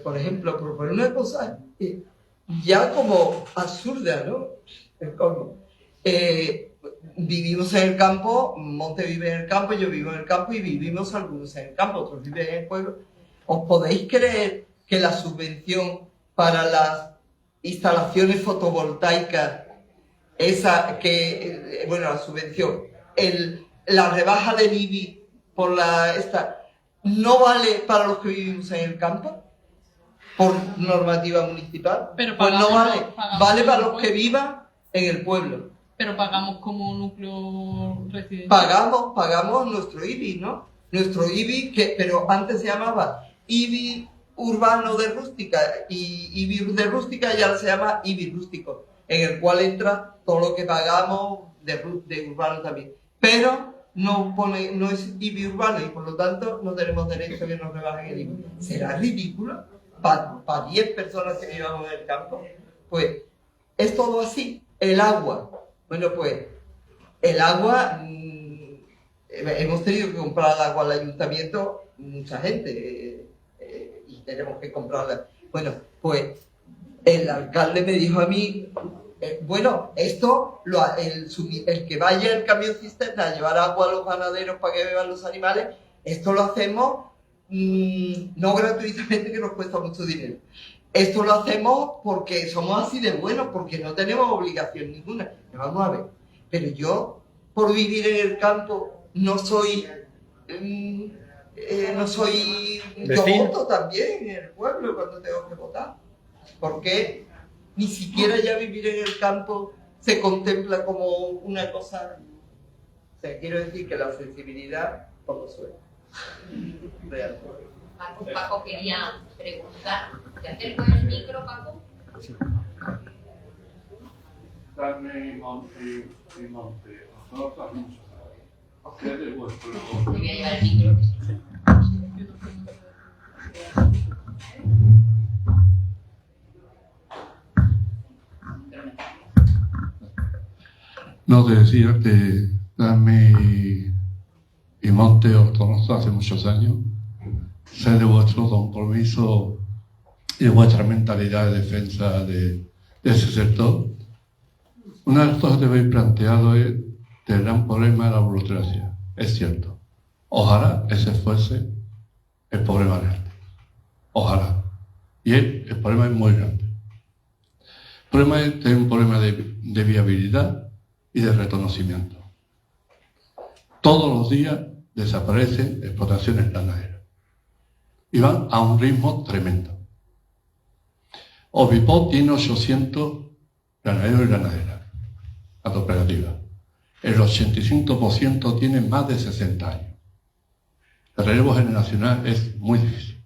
por ejemplo, por poner una cosa ya como absurda, ¿no? Vivimos en el campo, Monte vive en el campo, yo vivo en el campo y vivimos algunos en el campo, otros viven en el pueblo. ¿Os podéis creer que la subvención para las instalaciones fotovoltaicas, la subvención, la rebaja del IBI por no vale para los que vivimos en el campo? Por normativa municipal. Pero pues no vale, vale para los que pueblo. vivan en el pueblo. Pero pagamos como núcleo residencial. Pagamos nuestro IBI, ¿no? Nuestro IBI, pero antes se llamaba IBI urbano de rústica, y IBI de rústica ya se llama IBI rústico, en el cual entra todo lo que pagamos de urbano también. Pero no es IBI urbano y por lo tanto no tenemos derecho a que nos rebajen el IBI. ¿Será ridículo? Para 10 personas que vivamos en el campo. Pues es todo así. El agua. Bueno, pues el agua, hemos tenido que comprar el agua al ayuntamiento, mucha gente, y tenemos que comprarla. Bueno, pues el alcalde me dijo a mí, Bueno, esto, el que vaya el camión cisterna a llevar agua a los ganaderos para que beban los animales, esto lo hacemos no gratuitamente, que nos cuesta mucho dinero. Esto lo hacemos porque somos así de buenos, porque no tenemos obligación ninguna. Vamos a ver, pero yo, por vivir en el campo, no soy... yo voto también en el pueblo cuando tengo que votar. Porque ni siquiera ya vivir en el campo se contempla como una cosa. O sea, quiero decir que la sensibilidad, por lo suena. Real. Paco quería preguntar. ¿Te acerco el micro, Paco? Sí. Carne y monte, nosotros hacemos ¿qué es de vuestro? Te voy a llevar el micro. No, te decía que Carne y monte os conozco hace muchos años. Sé de vuestro compromiso y de vuestra mentalidad de defensa de ese sector. Una de las cosas que habéis planteado es el gran problema de la burocracia. Es cierto. Ojalá ese fuese el problema grande. Ojalá. Y el problema es muy grande. El problema es que hay un problema de viabilidad y de reconocimiento. Todos los días desaparecen explotaciones ganaderas. Y van a un ritmo tremendo. Ovipol tiene 800 ganaderos y ganaderas, la cooperativa. El 85% tiene más de 60 años. El relevo generacional es muy difícil.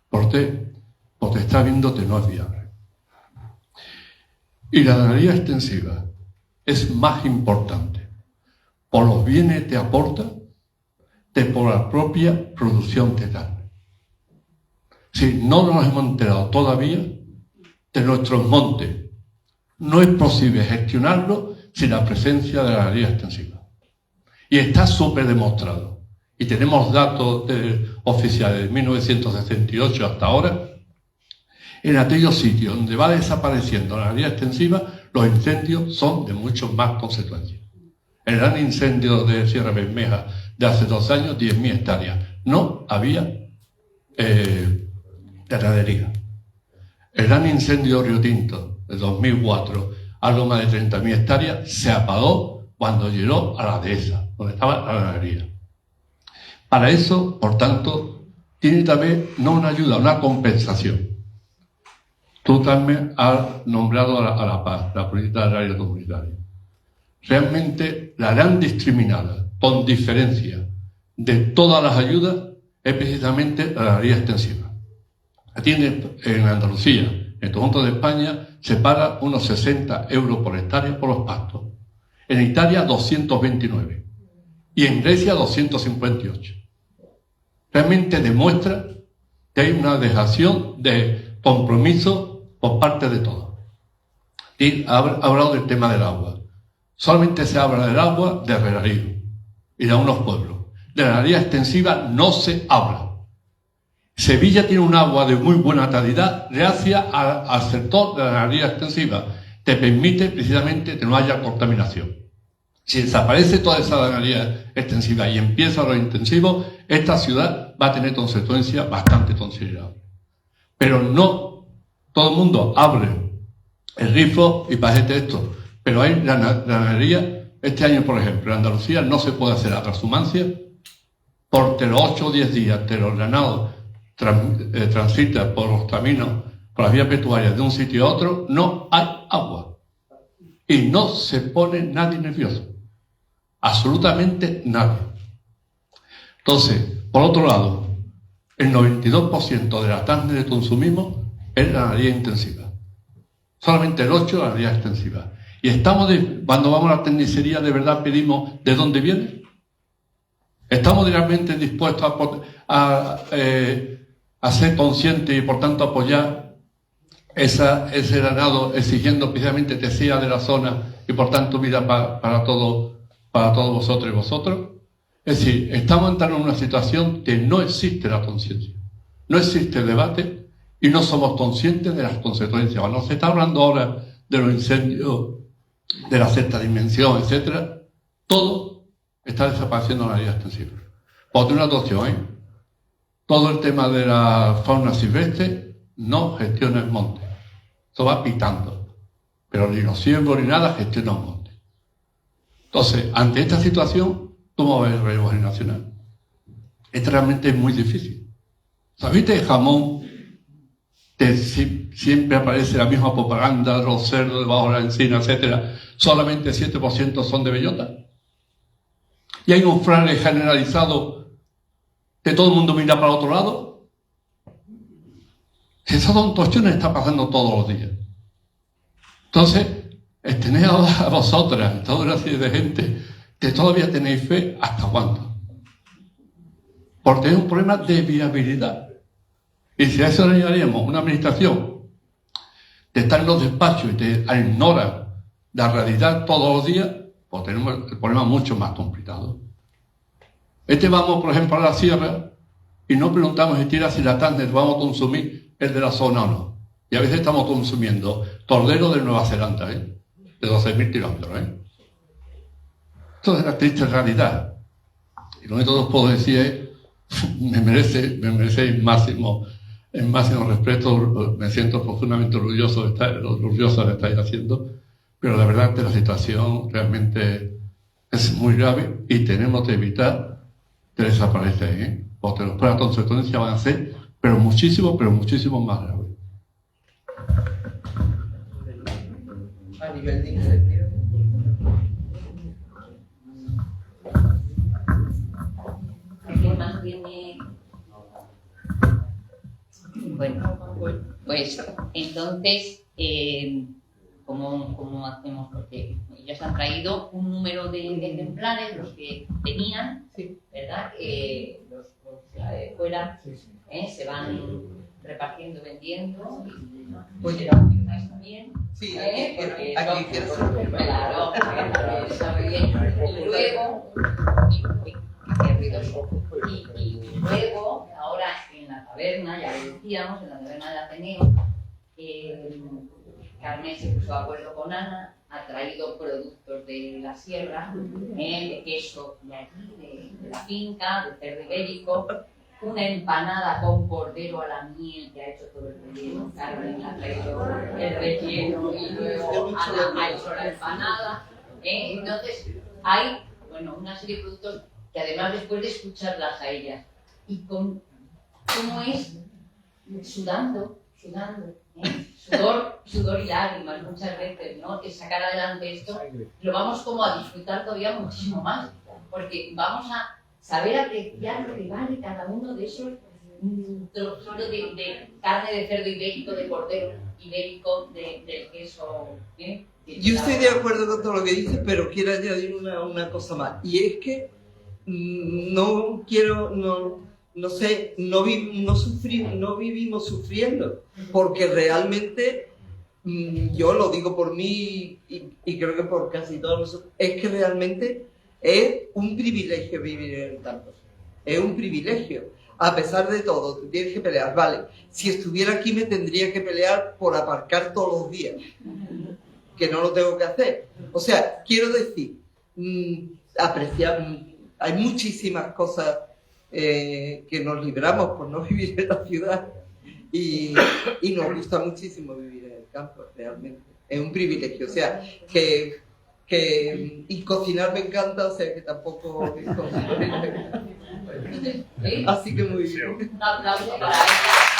¿Por qué? Porque está viendo que no es viable. Y la ganadería extensiva es más importante por los bienes que aporta que por la propia producción de carne. Si no nos hemos enterado todavía de nuestros montes, no es posible gestionarlo sin la presencia de la ganadería extensiva. Y está súper demostrado. Y tenemos datos oficiales de 1968 hasta ahora. En aquellos sitios donde va desapareciendo la ganadería extensiva, los incendios son de mucho más consecuencias. El gran incendio de Sierra Bermeja de hace 2 años, 10.000 hectáreas. No había ganadería. El gran incendio de Río Tinto de 2004, algo más de 30.000 hectáreas, se apagó cuando llegó a la dehesa, donde estaba la ganadería. Para eso, por tanto, tiene también no una ayuda, una compensación. Tú también has nombrado a la PAC, la Política Agraria Comunitaria. Realmente la gran discriminada, con diferencia de todas las ayudas, es precisamente la ganadería extensiva. Aquí en Andalucía, en el conjunto de España, se paga unos 60 euros por hectárea por los pastos. En Italia, 229. Y en Grecia, 258. Realmente demuestra que hay una dejación de compromiso por parte de todos. Y ha hablado del tema del agua. Solamente se habla del agua de regadío y de unos pueblos. De la ganadería extensiva no se habla. Sevilla tiene un agua de muy buena calidad gracias al sector de la ganadería extensiva. Te permite precisamente que no haya contaminación. Si desaparece toda esa ganadería extensiva y empieza lo intensivo, esta ciudad va a tener consecuencias bastante considerables. Pero no todo el mundo abre el grifo y parece esto. Pero hay ganadería, este año por ejemplo, en Andalucía no se puede hacer la transhumancia porque los 8 o 10 días de los ganados transitan por los caminos, por las vías pecuarias de un sitio a otro, no hay agua. Y no se pone nadie nervioso. Absolutamente nadie. Entonces, por otro lado, el 92% de la carne que consumimos es ganadería intensiva. Solamente el 8% es ganadería extensiva. Y cuando vamos a la carnicería, ¿de verdad pedimos de dónde viene? ¿Estamos realmente dispuestos a ser conscientes y por tanto apoyar ese ganado, exigiendo precisamente que sea de la zona y por tanto vida para todos vosotros y vosotros? Es decir, estamos entrando en una situación que no existe la conciencia, no existe el debate y no somos conscientes de las consecuencias. Cuando se está hablando ahora de los incendios de la sexta dimensión, etcétera, todo está desapareciendo en la ley extensiva. Por tener una opción, todo el tema de la fauna silvestre no gestiona el monte. Eso va pitando. Pero ni los ciervos ni nada gestiona el monte. Entonces, ante esta situación, ¿cómo va el relevo generacional? Esto realmente es muy difícil. ¿Sabéis que el jamón siempre aparece la misma propaganda, los cerdos debajo de la encina, etcétera? Solamente 7% son de bellota. Y hay un fraude generalizado que todo el mundo mira para otro lado. Esas son cuestiones que están pasando todos los días. Entonces, tenéis a vosotras, toda una serie de gente que todavía tenéis fe, ¿hasta cuándo? Porque es un problema de viabilidad. Y si a eso le añadimos una administración que está en los despachos y te ignora la realidad todos los días, pues tenemos el problema mucho más complicado. Vamos, por ejemplo, a la sierra y no preguntamos siquiera si la carne vamos a consumir el de la zona o no. Y a veces estamos consumiendo cordero de Nueva Zelanda, de 12.000 kilómetros. Esto es la triste realidad. Y lo que todos puedo decir es, me merece el máximo respeto, me siento profundamente orgulloso de estar, orgulloso de estar haciendo, pero la verdad es que la situación realmente es muy grave y tenemos que evitar que desaparezca, porque las consecuencias van a ser, pero muchísimo más graves. A nivel de incendio. ¿Alguien más tiene? Bueno, pues entonces, ¿cómo hacemos? Porque ya se han traído un número de ejemplares, los que tenían, ¿verdad? Los de fuera se van repartiendo, vendiendo. Pues lo utilizáis también. Sí, porque aquí quieres saber. Claro, está muy bien. Y luego, qué ruidoso. Y luego, ahora en la taberna, ya lo decíamos, en la taberna de Ateneo, Carmen se puso de acuerdo con Ana, ha traído productos de la sierra, de queso de aquí, de la finca, de cerdo ibérico, una empanada con cordero a la miel que ha hecho todo el relleno. Carmen ha traído el relleno y luego Ana ha hecho la empanada. Entonces, hay una serie de productos que además después de escucharlas a ellas y con cómo es sudando, sudor y lágrimas muchas veces, ¿no? Que sacar adelante esto, lo vamos como a disfrutar todavía muchísimo más, porque vamos a saber apreciar lo que vale cada uno de esos trocitos de carne de cerdo ibérico, de cordero ibérico, del queso. Yo estoy de acuerdo con todo lo que dices, pero quiero añadir una cosa más, y es que no vivimos sufriendo, porque realmente, yo lo digo por mí y creo que por casi todos nosotros, es que realmente es un privilegio vivir en el campo, es un privilegio. A pesar de todo, te tienes que pelear, vale, si estuviera aquí me tendría que pelear por aparcar todos los días, que no lo tengo que hacer. O sea, quiero decir, apreciar, hay muchísimas cosas que nos libramos por no vivir en la ciudad y nos gusta muchísimo vivir en el campo, realmente. Es un privilegio, o sea, y cocinar me encanta, o sea que tampoco... Así que muy bien. Un aplauso para ella.